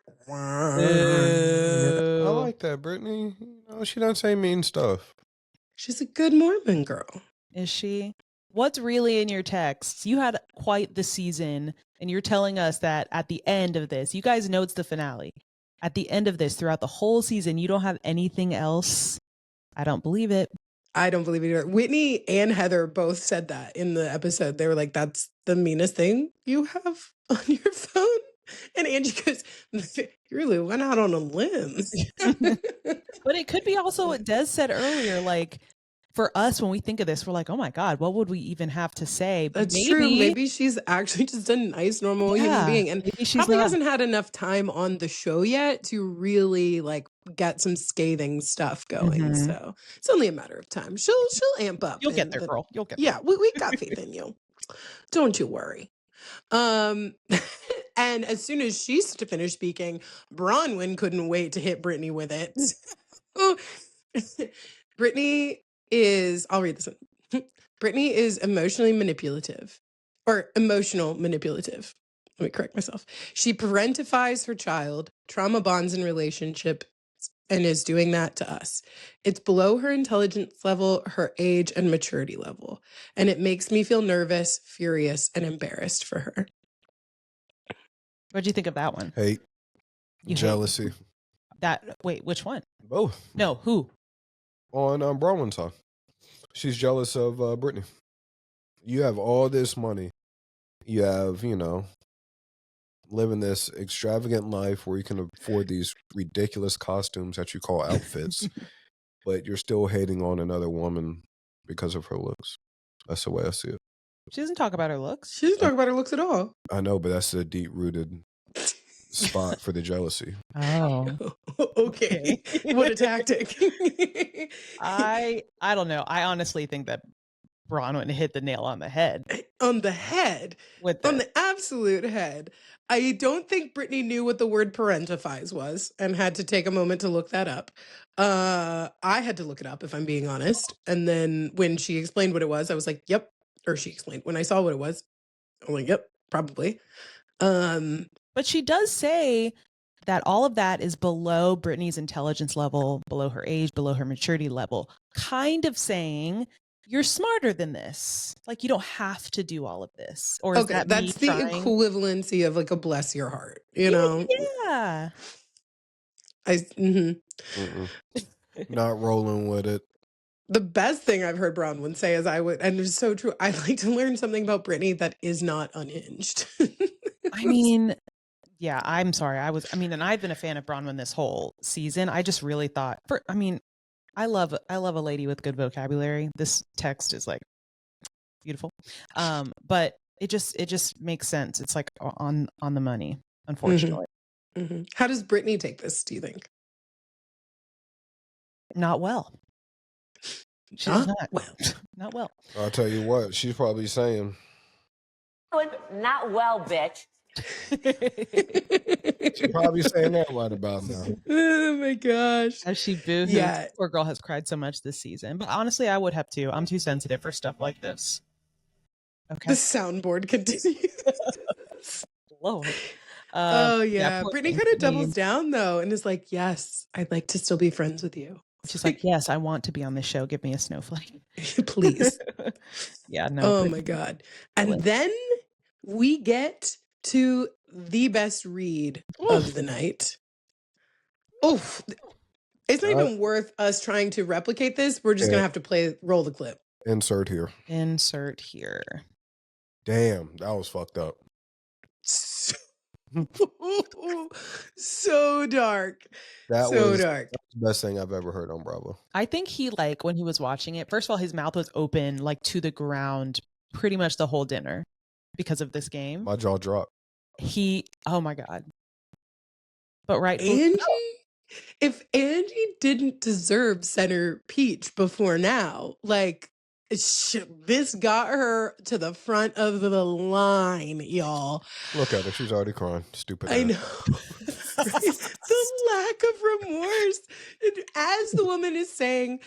like that, Brittany. You know, she doesn't say mean stuff. She's a good Mormon girl. Is she? What's really in your texts? You had quite the season, and you're telling us that at the end of this, you guys know it's the finale. At the end of this, throughout the whole season, you don't have anything else. I don't believe it. I don't believe it either. Whitney and Heather both said that in the episode. They were like, that's the meanest thing you have on your phone. And Angie goes, you really went out on a limb. But it could be also what Des said earlier, like, for us, when we think of this, we're like, oh my God, what would we even have to say? That's true. Maybe she's actually just a nice, normal human being. And she probably hasn't had enough time on the show yet to really like get some scathing stuff going. So it's only a matter of time. She'll amp up. You'll get there, girl. You'll get there. Yeah, we got faith in you. Don't you worry. And as soon as she's to finish speaking, Brownyn couldn't wait to hit Brittany with it. Brittany is, I'll read this one. Brittany is emotional manipulative. Let me correct myself. She parentifies her child, trauma bonds in relationship, and is doing that to us. It's below her intelligence level, her age, and maturity level. And it makes me feel nervous, furious, and embarrassed for her. What'd you think of that one? Hate. Jealousy. Hate that. Wait, which one? Both. No, who? On Brownyn's side. She's jealous of Brittany. You have all this money. You have, you know, living this extravagant life where you can afford these ridiculous costumes that you call outfits, but you're still hating on another woman because of her looks. That's the way I see it. She doesn't talk about her looks. She doesn't talk about her looks at all. I know, but that's a deep-rooted spot for the jealousy. Oh. Okay. What a tactic. I don't know. I honestly think that Brownyn hit the nail on the head. On the head. On the absolute head. I don't think Brittany knew what the word parentifies was and had to take a moment to look that up. I had to look it up, if I'm being honest. And then when she explained what it was, I was like, yep. Or she explained. When I saw what it was, I'm like, yep, probably. But she does say that all of that is below Brittany's intelligence level, below her age, below her maturity level, kind of saying you're smarter than this. Like, you don't have to do all of this. Or is okay, that's the equivalency of like a bless your heart, you know? Yeah. Not rolling with it. The best thing I've heard Brownyn say is and it's so true, I'd like to learn something about Brittany that is not unhinged. I mean, yeah, I'm sorry. And I've been a fan of Brownyn this whole season. I just really thought, I love a lady with good vocabulary. This text is like beautiful. But it just makes sense. It's like on the money, unfortunately. How does Brittany take this, do you think? Not well. She's not well. I'll tell you what, she's probably saying, not well, bitch. She's probably saying that right about now. Oh my gosh. As she boo-hooed. Yeah. Poor girl has cried so much this season. But honestly, I would have too. I'm too sensitive for stuff like this. Okay. The soundboard continues. Lord. Oh yeah. Brittany kind of doubles down though and is like, yes, I'd like to still be friends with you. She's like, yes, I want to be on this show. Give me a snowflake. Please. Yeah, no. Oh my God. And then we get to the best read of the night. Oof. It's not even worth us trying to replicate this. We're just going to have to roll the clip. Insert here. Damn, that was fucked up. So dark. That so was dark. The best thing I've ever heard on Bravo. I think he, like, when he was watching it, first of all, his mouth was open, like, to the ground pretty much the whole dinner because of this game. My jaw dropped. Oh my God. But right. Angie? if Angie didn't deserve Center Peach before now, like, this got her to the front of the line, y'all. Look at her. She's already crying. Stupid I ass. know. The lack of remorse. And as the woman is saying,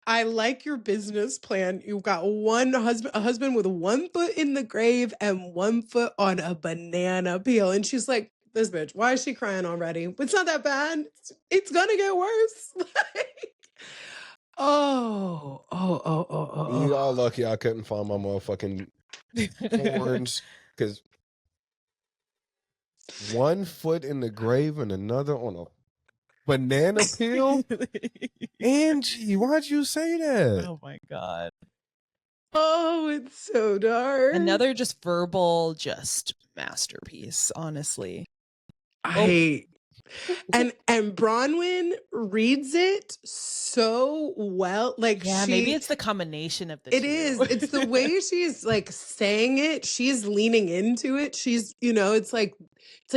I like your business plan. You've got a husband with one foot in the grave and one foot on a banana peel. And she's like, this bitch, why is she crying already? It's not that bad. It's gonna get worse. You all lucky I couldn't find my motherfucking horns, because one foot in the grave and another on a banana peel. Angie, why'd you say that? Oh my God. Oh, it's so dark. Another just verbal, just masterpiece, honestly. And Brownyn reads it so well. Like, yeah, maybe it's the combination of the two. It is. It's the way she's like saying it. She's leaning into it. She's, it's like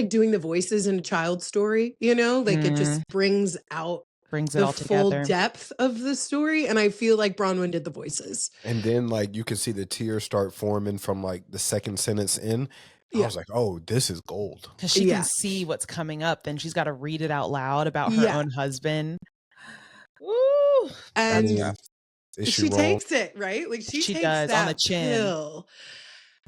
doing the voices in a child's story, like it just brings it all together. Full depth of the story. And I feel like Brownyn did the voices. And then like you can see the tears start forming from like the second sentence in. I was like, oh, this is gold. Because she can see what's coming up. Then she's got to read it out loud about her own husband. Woo! And she takes it, right? Like she takes does, that on the chin. pill.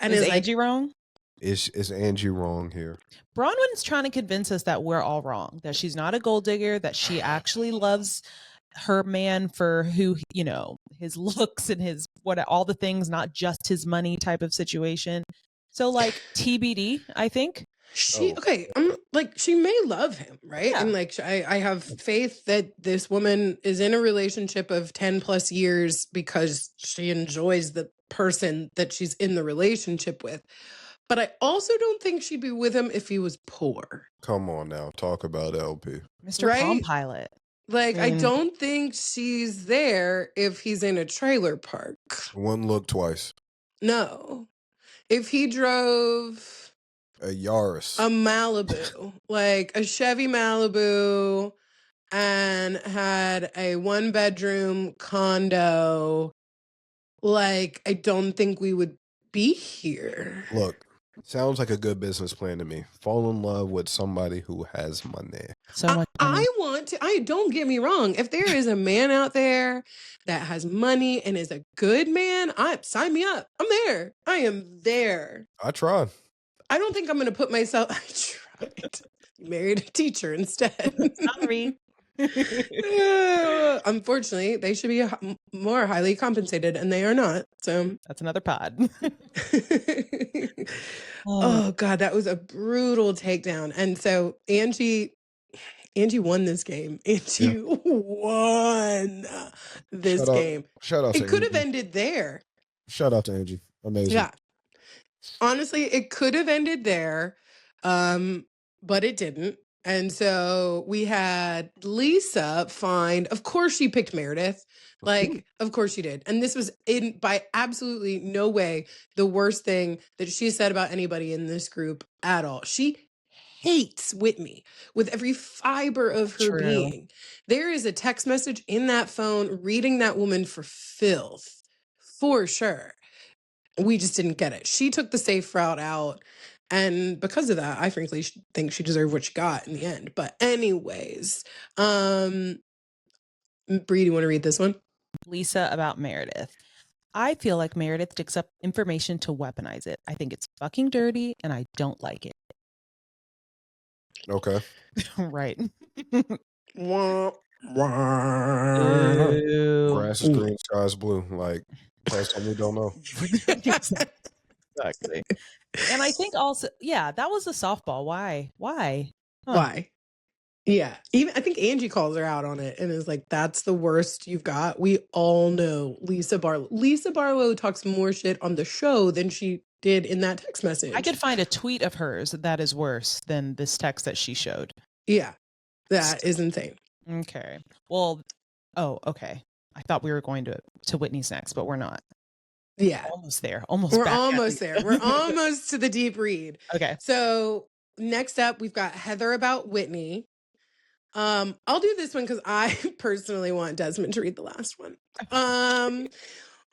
And is Angie wrong? Is Angie wrong here? Brownyn's trying to convince us that we're all wrong. That she's not a gold digger. That she actually loves her man for who, his looks and his all the things, not just his money type of situation. So like TBD, I think. She may love him, right? Yeah. And like I have faith that this woman is in a relationship of 10 plus years because she enjoys the person that she's in the relationship with. But I also don't think she'd be with him if he was poor. Come on now, talk about LP. Mr. Palm Pilot. Like, I don't think she's there if he's in a trailer park. Wouldn't look twice. No. If he drove a Yaris, a Malibu, like a Chevy Malibu, and had a 1-bedroom condo, like, I don't think we would be here. Look, sounds like a good business plan to me. Fall in love with somebody who has money. So much money. Don't get me wrong. If there is a man out there that has money and is a good man, sign me up. I'm there. I am there. I tried. I don't think I'm going to put myself. I tried. Married a teacher instead. Sorry. Unfortunately, they should be more highly compensated, and they are not. So that's another pod. Oh God, that was a brutal takedown. And so Angie won this game. Angie won this game. Shout out to Angie. It could have ended there. Shout out to Angie. Amazing. Yeah. Honestly, it could have ended there, but it didn't. And so we had Lisa find, of course she picked Meredith. Like, of course she did. And this was by absolutely no way the worst thing that she said about anybody in this group at all. She hates Whitney with every fiber of her being. There is a text message in that phone reading that woman for filth, for sure. We just didn't get it. She took the safe route out. And because of that, I frankly think she deserved what she got in the end. But anyways, Bree, do you want to read this one? Lisa about Meredith. I feel like Meredith digs up information to weaponize it. I think it's fucking dirty and I don't like it. Okay. Right. Grass is green, sky is blue. Like, tell something we don't know. Exactly. And I think also, that was a softball. Why? Why? Yeah. Even I think Angie calls her out on it and is like, that's the worst you've got. We all know Lisa Barlow. Lisa Barlow talks more shit on the show than she did in that text message. I could find a tweet of hers that is worse than this text that she showed. Yeah. That is insane. Okay. Well, okay. I thought we were going to Whitney's next, but we're not. Yeah. Almost there. We're almost there. We're almost to the deep read. Okay. So next up, we've got Heather about Whitney. I'll do this one because I personally want Desmond to read the last one.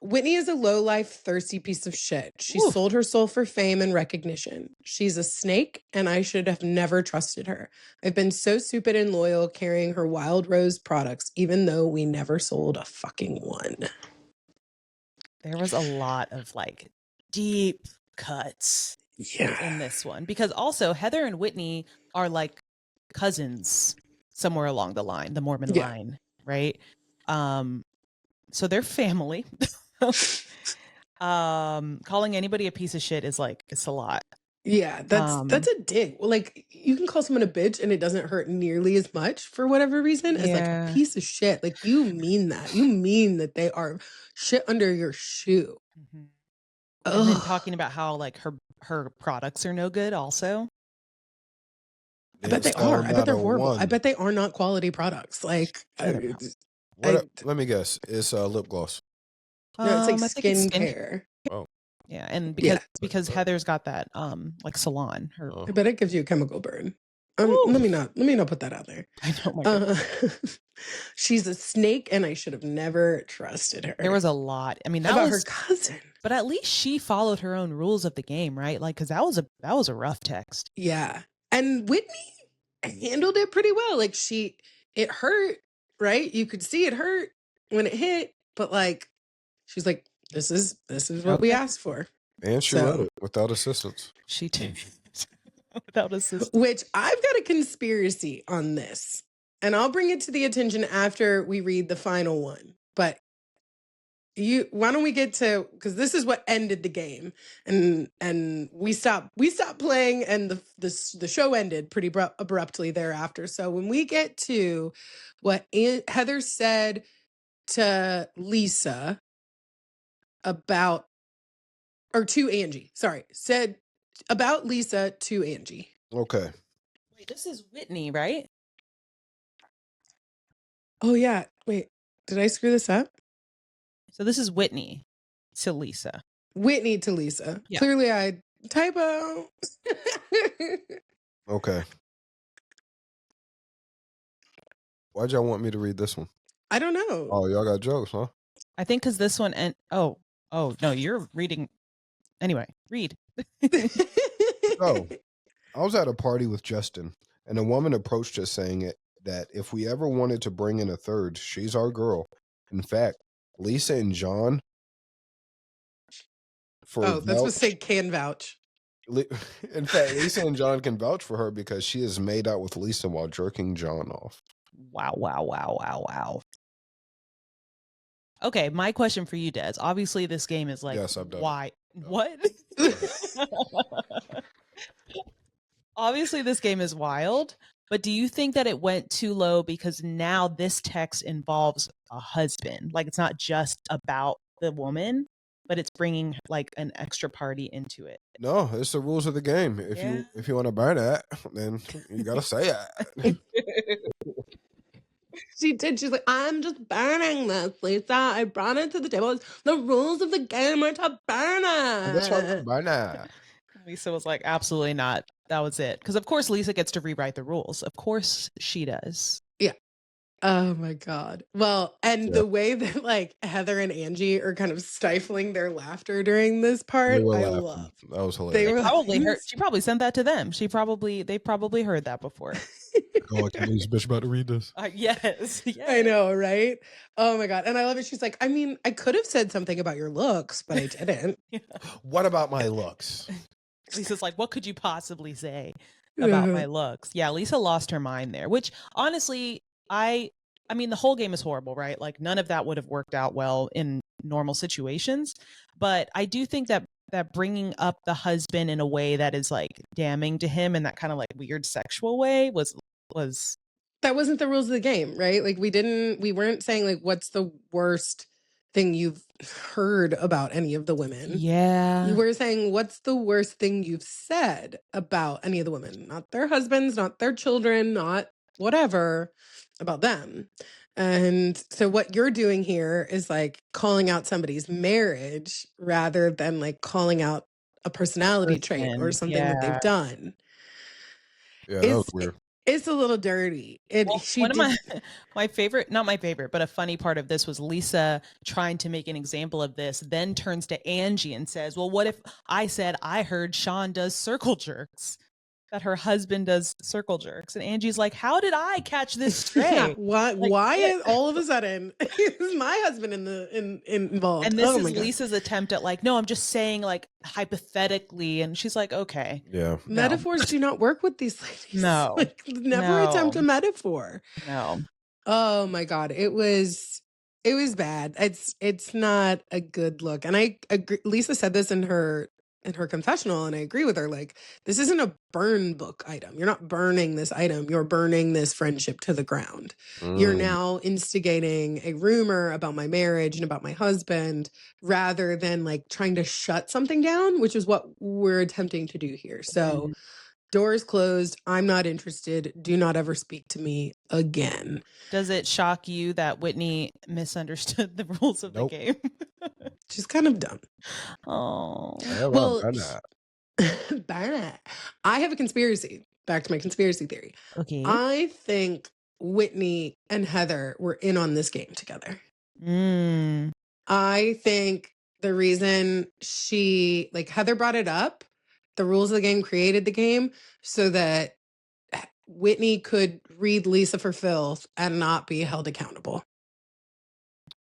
Whitney is a low-life, thirsty piece of shit. She sold her soul for fame and recognition. She's a snake, and I should have never trusted her. I've been so stupid and loyal carrying her Wild Rose products, even though we never sold a fucking one. There was a lot of like deep cuts in this one, because also Heather and Whitney are like cousins somewhere along the line, the Mormon line, right? So they're family. Calling anybody a piece of shit is like, it's a lot. Yeah, that's a dig. Well, like, you can call someone a bitch and it doesn't hurt nearly as much for whatever reason as like a piece of shit. Like, you mean that. You mean that they are shit under your shoe. And then talking about how like her products are no good also. I bet they are. I bet they're horrible. I bet they are not quality products. Like, let me guess. It's lip gloss. No, it's like skincare. Oh. Yeah, and because Heather's got that like salon. I bet it gives you a chemical burn. Let me not put that out there. I know. My God. She's a snake, and I should have never trusted her. There was a lot. I mean, that about was her cousin. But at least she followed her own rules of the game, right? Like, because that was a rough text. Yeah, and Whitney handled it pretty well. Like, it hurt, right? You could see it hurt when it hit, but like, she's like, this is what we asked for. And she read it without assistance. She did. Without assistance. Which I've got a conspiracy on this. And I'll bring it to the attention after we read the final one. But why don't we get to, because this is what ended the game. And we stopped playing, and the show ended pretty abruptly thereafter. So when we get to what Heather said to Lisa about, or to Angie, said about Lisa to Angie. Okay. Wait, this is Whitney, right? Oh yeah. Wait, did I screw this up? So this is Whitney to Lisa. Whitney to Lisa. Yeah. Clearly I typo. Okay. Why'd y'all want me to read this one? I don't know. Oh, y'all got jokes, huh? I think because this one oh no, you're reading. Anyway, read. So, I was at a party with Justin, and a woman approached us saying that if we ever wanted to bring in a third, she's our girl. In fact, Lisa and John. That's what say can vouch. In fact, Lisa and John can vouch for her because she has made out with Lisa while jerking John off. Wow. Okay, my question for you, Des. Obviously, this game is like, yes, I've done why? What? Obviously, this game is wild, but do you think that it went too low because now this text involves a husband? Like, it's not just about the woman, but it's bringing like an extra party into it. No, it's the rules of the game. If you want to burn it, then you gotta say it. She did. She's like, I'm just burning this, Lisa. I brought it to the table. The rules of the game are to burn it. That's why I'm burn it. Lisa was like, absolutely not. That was it. Because of course Lisa gets to rewrite the rules. Of course she does. Yeah. Oh my God. Well, and the way that like Heather and Angie are kind of stifling their laughter during this part, I love. That was hilarious. They probably heard, she probably sent that to them. They probably heard that before. Oh, I can't believe this bitch about to read this. Yes. I know, right? Oh my God. And I love it. She's like, I mean, I could have said something about your looks, but I didn't. Yeah. What about my looks? Lisa's like, what could you possibly say about my looks? Yeah, Lisa lost her mind there, which honestly, I mean, the whole game is horrible, right? Like none of that would have worked out well in normal situations. But I do think that bringing up the husband in a way that is like damning to him in that kind of like weird sexual way was that wasn't the rules of the game, right? Like we weren't saying like, what's the worst thing you've heard about any of the women? Yeah. We're saying, what's the worst thing you've said about any of the women? Not their husbands, not their children, not whatever, about them. And so what you're doing here is like calling out somebody's marriage rather than like calling out a personality trait or something that they've done. Yeah, that was weird. It's a little dirty. One of my favorite, not my favorite, but a funny part of this was Lisa trying to make an example of this, then turns to Angie and says, well, what if I said I heard Sean does circle jerks? That her husband does circle jerks. And Angie's like, how did I catch this straight? Why is all of a sudden is my husband involved? And this is Lisa's attempt at like, no, I'm just saying like hypothetically. And she's like, okay. Yeah. Metaphors do not work with these ladies. No. Like, never attempt a metaphor. No. Oh my God. It was bad. It's not a good look. And I agree. Lisa said this in her confessional, and I agree with her. Like, this isn't a burn book item. You're not burning this item. You're burning this friendship to the ground. You're now instigating a rumor about my marriage and about my husband rather than like trying to shut something down, which is what we're attempting to do here. So doors closed. I'm not interested. Do not ever speak to me again. Does it shock you that Whitney misunderstood the rules of the game? She's kind of dumb. Oh. Well, I have a conspiracy. Back to my conspiracy theory. Okay. I think Whitney and Heather were in on this game together. I think the reason Heather brought it up, the rules of the game created the game so that Whitney could read Lisa for filth and not be held accountable.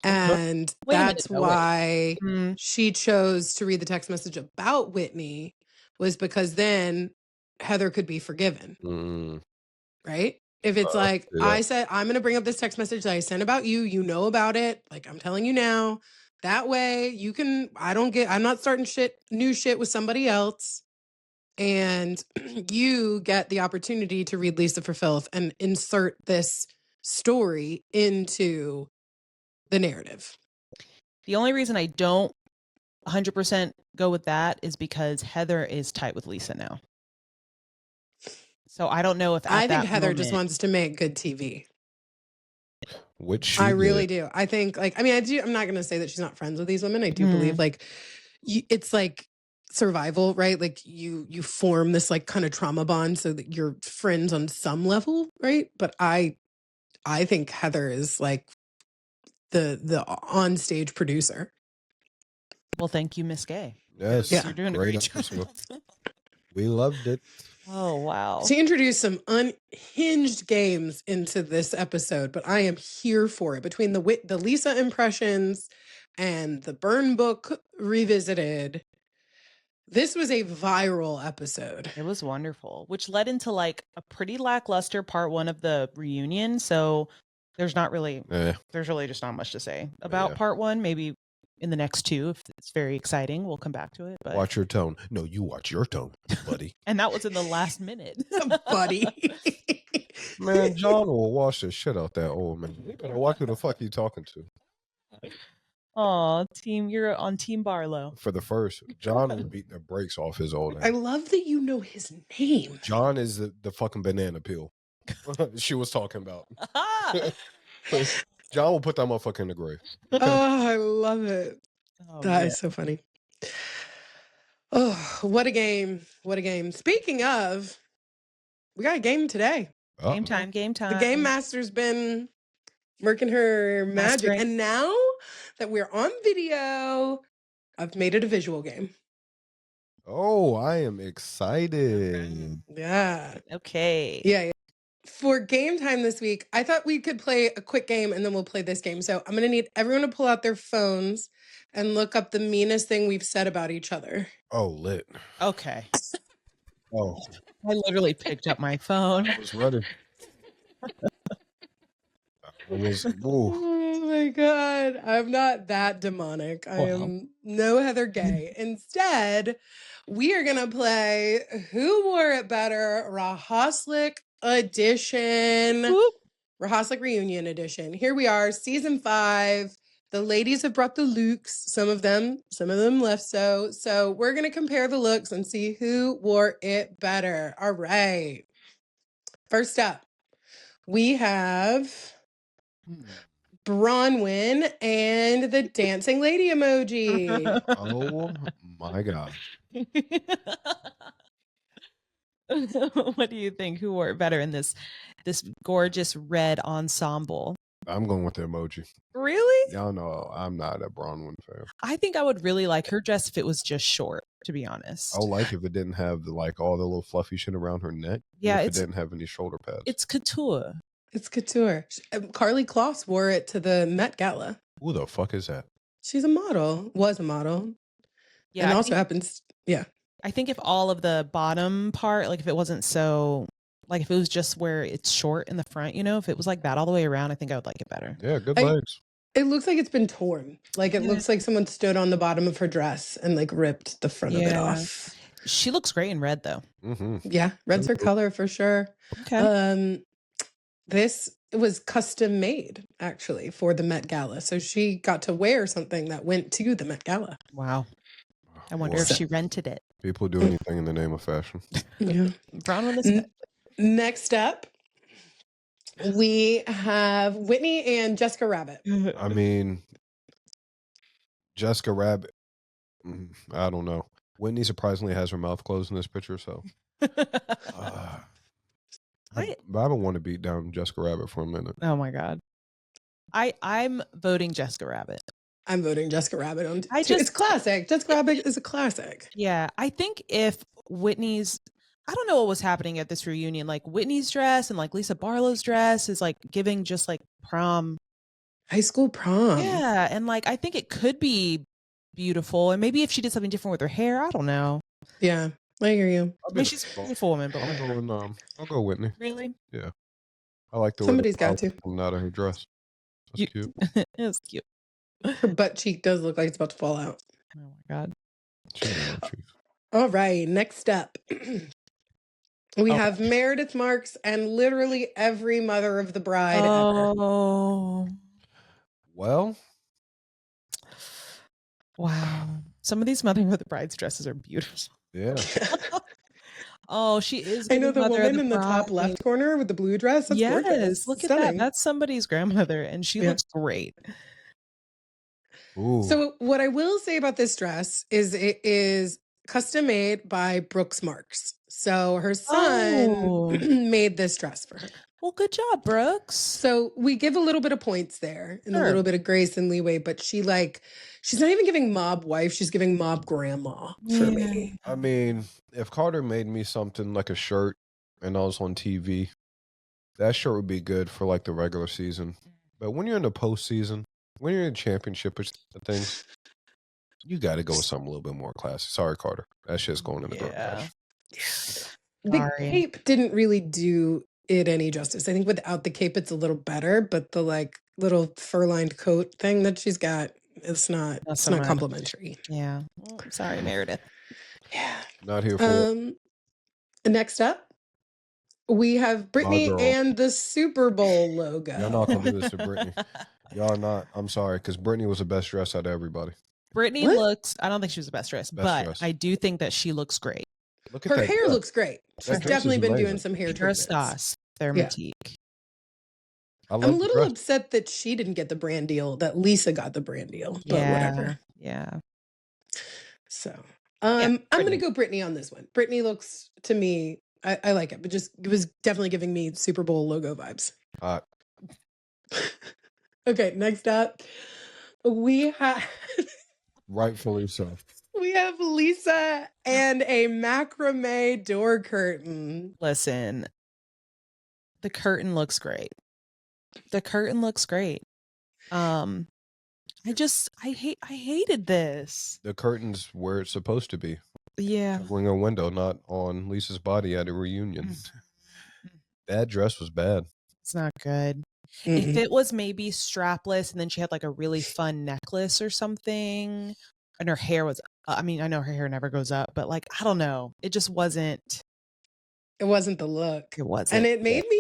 And that's why she chose to read the text message about Whitney, was because then Heather could be forgiven. Right? If it's I said, I'm going to bring up this text message that I sent about you. You know about it. Like, I'm telling you now. That way you can, I'm not starting new shit with somebody else. And you get the opportunity to read Lisa for filth and insert this story into the narrative. The only reason I don't 100% go with that is because Heather is tight with Lisa now. So I don't know if I think Heather just wants to make good TV. Which I really do. I think I'm not going to say that she's not friends with these women. I do believe it's like survival, right? Like you form this like kind of trauma bond so that you're friends on some level, right? But I think Heather is like the on-stage producer. Well, thank you, Miss Gay. Yes, you're doing a great job. We loved it. Oh, wow. She introduced some unhinged games into this episode, but I am here for it. Between the Lisa impressions and the burn book revisited, this was a viral episode. It was wonderful, which led into like a pretty lackluster part 1 of the reunion. So there's really just not much to say about part 1. Maybe in the next 2, if it's very exciting, we'll come back to it. But watch your tone. No, you watch your tone, buddy. And that was in the last minute. Buddy. Man, John will wash the shit out that old man. You better watch who the fuck you talking to. Oh, you're on Team Barlow. For the first, John will beat the brakes off his old ass. I love that you know his name. John is the fucking banana peel she was talking about. John will put that motherfucker in the grave. Oh, I love it. That is so funny. Oh, what a game. What a game. Speaking of, we got a game today. Game time. The game master's been working her magic. And now that we're on video, I've made it a visual game. Oh, I am excited. Yeah. Okay. Yeah. For game time this week, I thought we could play a quick game and then we'll play this game. So I'm going to need everyone to pull out their phones and look up the meanest thing we've said about each other. Oh, lit. Okay. Oh. I literally picked up my phone. I was ready. Oh my God. I'm not that demonic. I am no Heather Gay. Instead, we are going to play Who Wore It Better? RHOSLC edition. Whoop. RHOSLC reunion edition. Here we are, season 5. The ladies have brought the looks. Some of them left. So we're going to compare the looks and see who wore it better. All right. First up, we have Brownyn and the dancing lady emoji. Oh my God. What do you think? Who wore it better in this gorgeous red ensemble? I'm going with the emoji. Really? Y'all know I'm not a Brownyn fan. I think I would really like her dress if it was just short, to be honest. I would like if it didn't have all the little fluffy shit around her neck. Yeah, if it didn't have any shoulder pads. It's couture. It's couture. Carly Kloss wore it to the Met Gala. Who the fuck is that? She's a model. Was a model. Yeah, and also happens. Yeah. I think if all of the bottom part, like if it wasn't so, like if it was just where it's short in the front, you know, if it was like that all the way around, I think I would like it better. Yeah, good legs. It looks like it's been torn. Like it looks like someone stood on the bottom of her dress and like ripped the front of it off. She looks great in red though. Mm-hmm. Yeah, red's her color for sure. Okay. This was custom made actually for the Met Gala. So she got to wear something that went to the Met Gala. Wow. I wonder if she rented it. People do anything in the name of fashion. Yeah. Brownyn this Next up, we have Whitney and Jessica Rabbit. I mean, Jessica Rabbit, I don't know. Whitney surprisingly has her mouth closed in this picture, so. I would want to beat down Jessica Rabbit for a minute. Oh my God. I'm voting Jessica Rabbit. I'm voting Jessica Rabbit on it's classic. Jessica Rabbit is a classic. Yeah. I think if Whitney's, I don't know what was happening at this reunion. Like Whitney's dress and like Lisa Barlow's dress is like giving just like prom. High school prom. Yeah. And like, I think it could be beautiful. And maybe if she did something different with her hair, I don't know. Yeah. I hear you. I mean, she's a beautiful woman, but I'll go Whitney. Really? Yeah. I like the Somebody's got to. Coming out of her dress. That's cute. It's cute. Her butt cheek does look like it's about to fall out. Oh my God. All right. Next up, we have Meredith Marks and literally every mother of the bride ever. Well. Wow. Some of these Mother of the Bride's dresses are beautiful. Yeah. She is. I know the woman in the top left corner with the blue dress. That's gorgeous. Look at that. That's somebody's grandmother, and she looks great. Ooh. So what I will say about this dress is it is custom made by Brooks Marks. So her son made this dress for her. Well, good job, Brooks. So we give a little bit of points there and a little bit of grace and leeway, but she's not even giving mob wife. She's giving mob grandma for me. I mean, if Carter made me something like a shirt and I was on TV, that shirt would be good for like the regular season. But when you're in the postseason, when you're in championship things, you got to go with something a little bit more classy. Sorry, Carter. That shit's going in the garbage. The cape didn't really do it any justice. I think without the cape, it's a little better, but the like little fur-lined coat thing that she's got, it's not complimentary. Yeah. Well, sorry, Meredith. Yeah. Not here for Next up, we have Brittany and the Super Bowl logo. Y'all not gonna do this to Brittany. Y'all not. I'm sorry, because Brittany was the best dress out of everybody. Brittany looks, I don't think she was the best dress, but I do think that she looks great. Look at her hair looks great. She's definitely been doing some hair treatments. Thermatique. I'm a little upset that she didn't get the brand deal, that Lisa got the brand deal, but whatever. Yeah. So I'm going to go Brittany on this one. Brittany looks, to me, I like it, but it was definitely giving me Super Bowl logo vibes. Okay, next up, we have... Rightfully so. We have Lisa and a macrame door curtain. Listen, the curtain looks great. The curtain looks great. I hated this. The curtain's where it's supposed to be. Yeah. Covering a window, not on Lisa's body at a reunion. That dress was bad. It's not good. If it was maybe strapless and then she had like a really fun necklace or something, and her hair was, I know her hair never goes up, but like, I don't know. It just wasn't. It wasn't the look. It wasn't. And it made me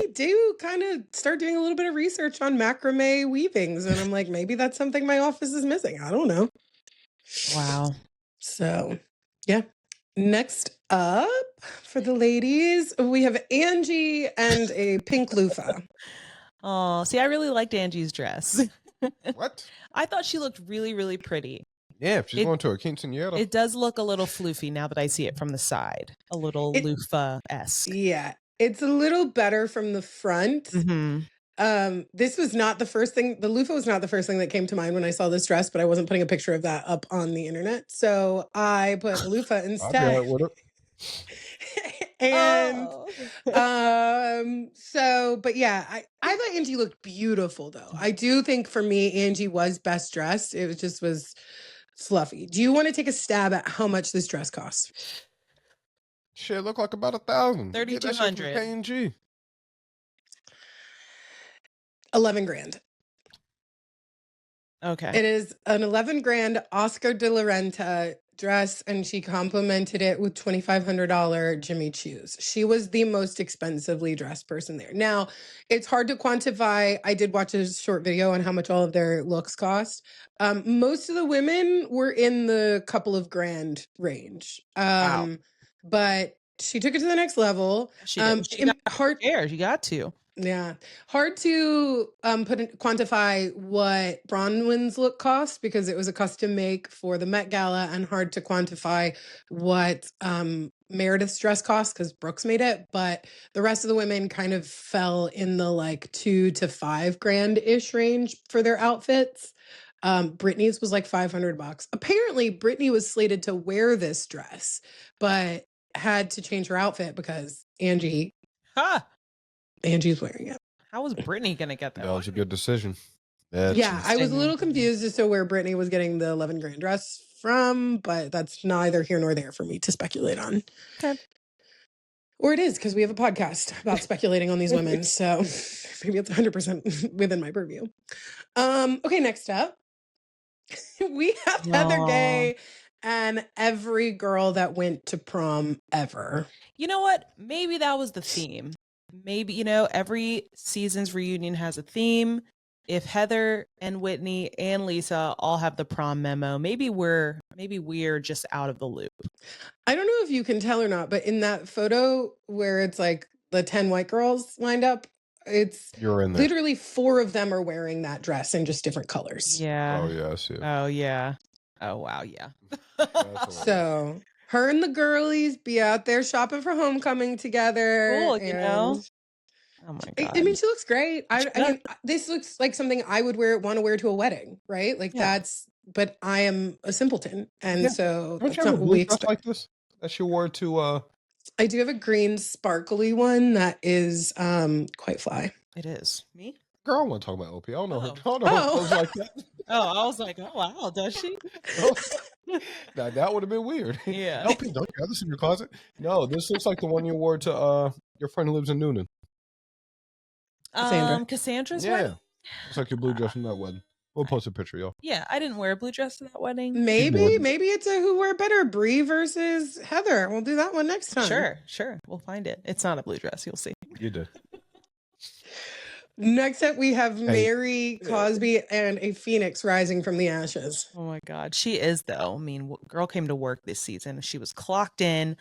start doing a little bit of research on macrame weavings. And I'm like, maybe that's something my office is missing. I don't know. Wow. So, yeah. Next up for the ladies, we have Angie and a pink loofah. Oh, see, I really liked Angie's dress. What? I thought she looked really, really pretty. Yeah, if she's going to a quinceañera. It does look a little floofy now that I see it from the side. A little loofah-esque. Yeah. It's a little better from the front. This was not the first thing. The loofah was not the first thing that came to mind when I saw this dress, but I wasn't putting a picture of that up on the internet. So I put a loofah instead. And but yeah, I thought Angie looked beautiful though. I do think for me, Angie was best dressed. It was fluffy. Do you want to take a stab at how much this dress costs? Shit, look like about $1,000. $3,200. K&G. 11 grand. Okay. It is an 11 grand Oscar de la Renta dress, and she complimented it with $2,500 Jimmy Choos. She was the most expensively dressed person there. Now, it's hard to quantify. I did watch a short video on how much all of their looks cost. Most of the women were in the couple of grand range. Wow. But she took it to the next level. She got You got to. Yeah. Hard to quantify what Brownyn's look cost because it was a custom make for the Met Gala, and hard to quantify what Meredith's dress cost because Brooks made it. But the rest of the women kind of fell in the like $2,000 to $5,000-ish range for their outfits. Brittany's was like $500. Apparently, Brittany was slated to wear this dress, but had to change her outfit because Angie's wearing it. How was Brittany going to get that? That was a good decision. Yeah, I was a little confused as to where Brittany was getting the 11 grand dress from, but that's neither here nor there for me to speculate on. Okay. Or it is, because we have a podcast about speculating on these women, so maybe it's 100% within my purview. Okay, next up, we have Heather Gay and every girl that went to prom ever. You know what? Maybe that was the theme. Maybe, every season's reunion has a theme. If Heather and Whitney and Lisa all have the prom memo, maybe we're just out of the loop. I don't know if you can tell or not, but in that photo where it's like the 10 white girls lined up, you're in there. Literally 4 of them are wearing that dress in just different colors. Yeah. Oh yeah, I see it. Oh yeah. Oh wow, yeah. So her and the girlies be out there shopping for homecoming together. Cool, Oh my God. I mean, she looks great. I mean, this looks like something I would want to wear to a wedding, right? Like but I am a simpleton. And so don't you have a blue dress like this that she wore to I do have a green sparkly one that is quite fly. It is. Me? Girl, I want to talk about OP. I don't know her. I don't know her clothes like that. I was like, oh wow, does she? Now that would have been weird. Yeah. OP, don't you have this in your closet? No, this looks like the one you wore to your friend who lives in Noonan. Cassandra's wedding? Wedding? Looks like your blue dress from that wedding. We'll post a picture, y'all. Yeah, I didn't wear a blue dress to that wedding. Maybe it's a who wore better, Brie versus Heather. We'll do that one next time. Sure. We'll find it. It's not a blue dress. You'll see. You did. Next up, we have Mary Cosby and a phoenix rising from the ashes. Oh my God. She is, though. I mean, girl came to work this season. She was clocked in.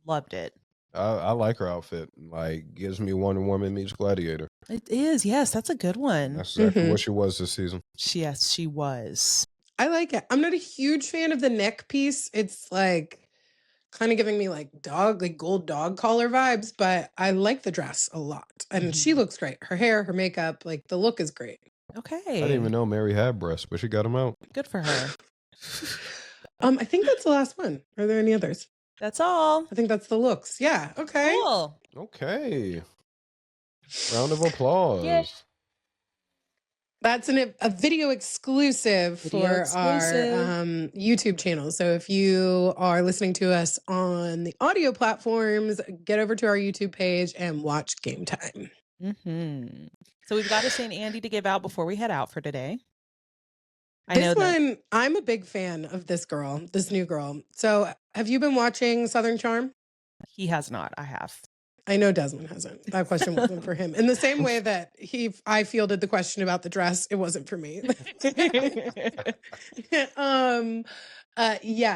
Loved it. I like her outfit. Like, gives me Wonder Woman meets Gladiator. It is. Yes, that's a good one. That's exactly what she was this season. Yes, she was. I like it. I'm not a huge fan of the neck piece. It's like kind of giving me like gold dog collar vibes, but I like the dress a lot. And she looks great. Her hair, her makeup, like the look is great. Okay. I didn't even know Mary had breasts, but she got them out. Good for her. I think that's the last one. Are there any others? That's all. I think that's the looks. Yeah. Okay. Cool. Okay. Round of applause. Yeah. That's a video exclusive for our YouTube channel. So if you are listening to us on the audio platforms, get over to our YouTube page and watch Game Time. Mm-hmm. So we've got a St. Andy to give out before we head out for today. I'm a big fan of this new girl. So have you been watching Southern Charm? He has not. I have. I know Desmond hasn't. That question wasn't for him. In the same way that I fielded the question about the dress, it wasn't for me.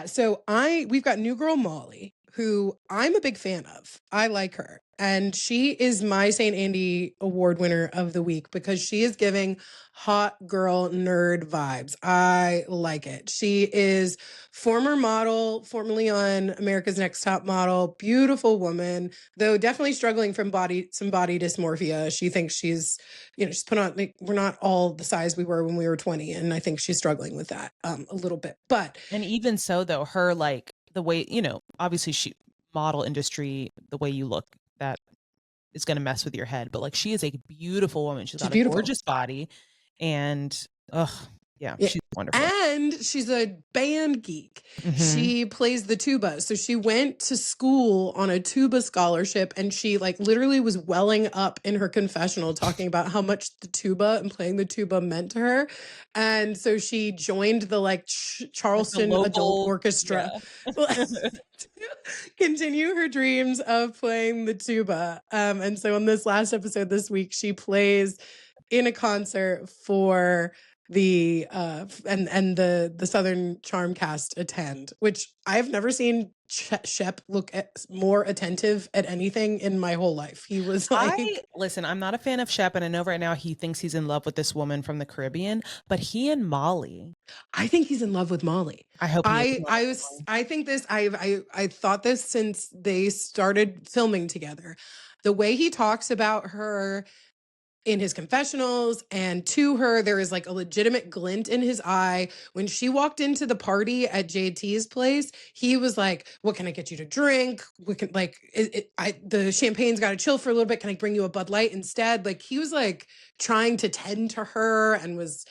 So we've got new girl Molly, who I'm a big fan of. I like her. And she is my St. Andy Award winner of the week because she is giving hot girl nerd vibes. I like it. She is former model, formerly on America's Next Top Model, beautiful woman, though definitely struggling from some body dysmorphia. She thinks she's put on, like, we're not all the size we were when we were 20. And I think she's struggling with that a little bit. And even so, though, her, like, the way, obviously model industry, the way you look, that is going to mess with your head. But, like, she is a beautiful woman. She's got a gorgeous body. And, yeah, she's wonderful. And she's a band geek. She plays the tuba. So she went to school on a tuba scholarship, and she, like, literally was welling up in her confessional talking about how much the tuba and playing the tuba meant to her. And so she joined the, like, Charleston local Adult Orchestra to continue her dreams of playing the tuba. And so on this last episode this week, she plays in a concert for the the Southern Charm cast attend, which I've never seen Shep look more attentive at anything in my whole life. He was like, listen, I'm not a fan of Shep, and I know right now he thinks he's in love with this woman from the Caribbean, but he and Molly, I think he's in love with Molly. I hope I think this, I thought this since they started filming together. The way he talks about her in his confessionals and to her, there is like a legitimate glint in his eye. When she walked into the party at JT's place, he was like, what can I get you to drink? We can, like, the champagne's got to chill for a little bit. Can I bring you a Bud Light instead? Like, he was like trying to tend to her and was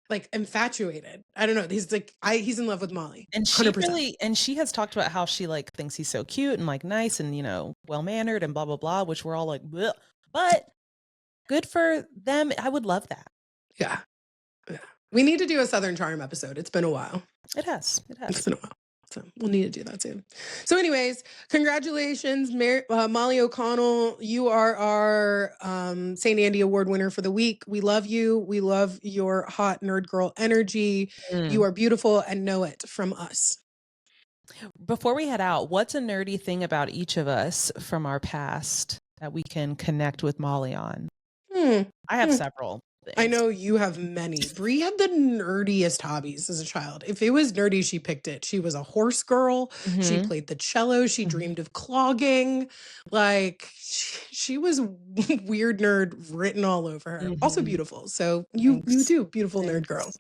like infatuated. I don't know. He's like, he's in love with Molly. And she 100%. and she has talked about how she, like, thinks he's so cute and, like, nice and, well-mannered and blah, blah, blah, which we're all like, bleh. But good for them. I would love that. Yeah. We need to do a Southern Charm episode. It's been a while. It has. It's been a while. So we'll need to do that soon. So anyways, congratulations, Molly O'Connell. You are our St. Andy Award winner for the week. We love you. We love your hot nerd girl energy. You are beautiful, and know it from us. Before we head out, what's a nerdy thing about each of us from our past that we can connect with Molly on? I have several things. I know you have many. Bree had the nerdiest hobbies as a child. If it was nerdy, she picked it. She was a horse girl. She played the cello. She dreamed of clogging. Like, she was weird nerd written all over her. Also beautiful. So you do, beautiful nerd girl.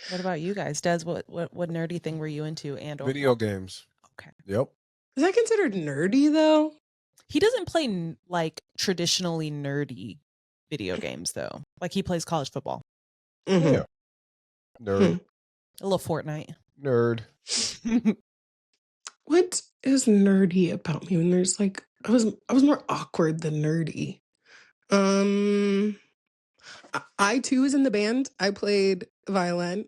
What about you guys? Des, what nerdy thing were you into? And video games. Okay. Yep. Is that considered nerdy though? He doesn't play like traditionally nerdy video games though. Like, he plays college football. Yeah. Nerd. A little Fortnite. Nerd. What is nerdy about me? When there's like, I was more awkward than nerdy. I too was in the band. I played violin.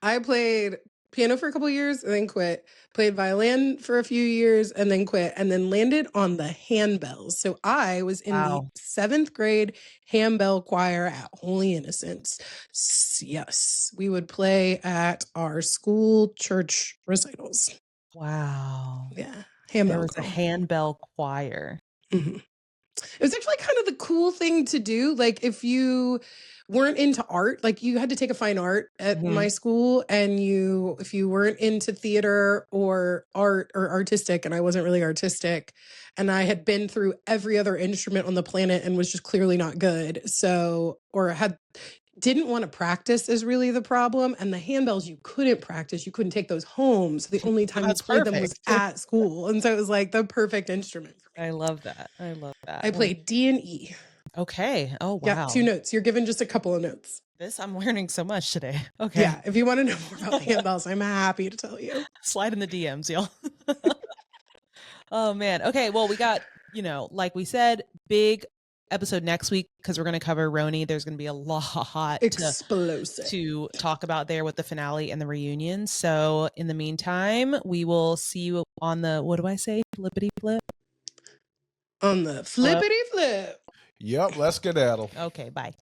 I played piano for a couple years and then quit. Played violin for a few years and then quit, and then landed on the handbells. So I was in the 7th grade handbell choir at Holy Innocents. Yes, we would play at our school church recitals. Wow. Yeah, handbell. There was a handbell choir. It was actually kind of the cool thing to do. Like, if you weren't into art, like, you had to take a fine art at my school, and if you weren't into theater or art or artistic, and I wasn't really artistic, and I had been through every other instrument on the planet and was just clearly not good. So, or didn't want to practice is really the problem. And the handbells, you couldn't practice. You couldn't take those home. So the only time you played them was at school. And so it was like the perfect instrument for me. I love that. I played D and E. Okay. Oh, wow. Yeah, 2 notes. You're given just a couple of notes. I'm learning so much today. Okay. Yeah, if you want to know more about handbells, I'm happy to tell you. Slide in the DMs, y'all. Oh, man. Okay, well, we got, like we said, big episode next week because we're going to cover RHONY. There's going to be a lot explosive to talk about there with the finale and the reunion. So in the meantime, we will see you on the, what do I say? Flippity flip? On the flippity flip. Yep, let's skedaddle. Okay, bye.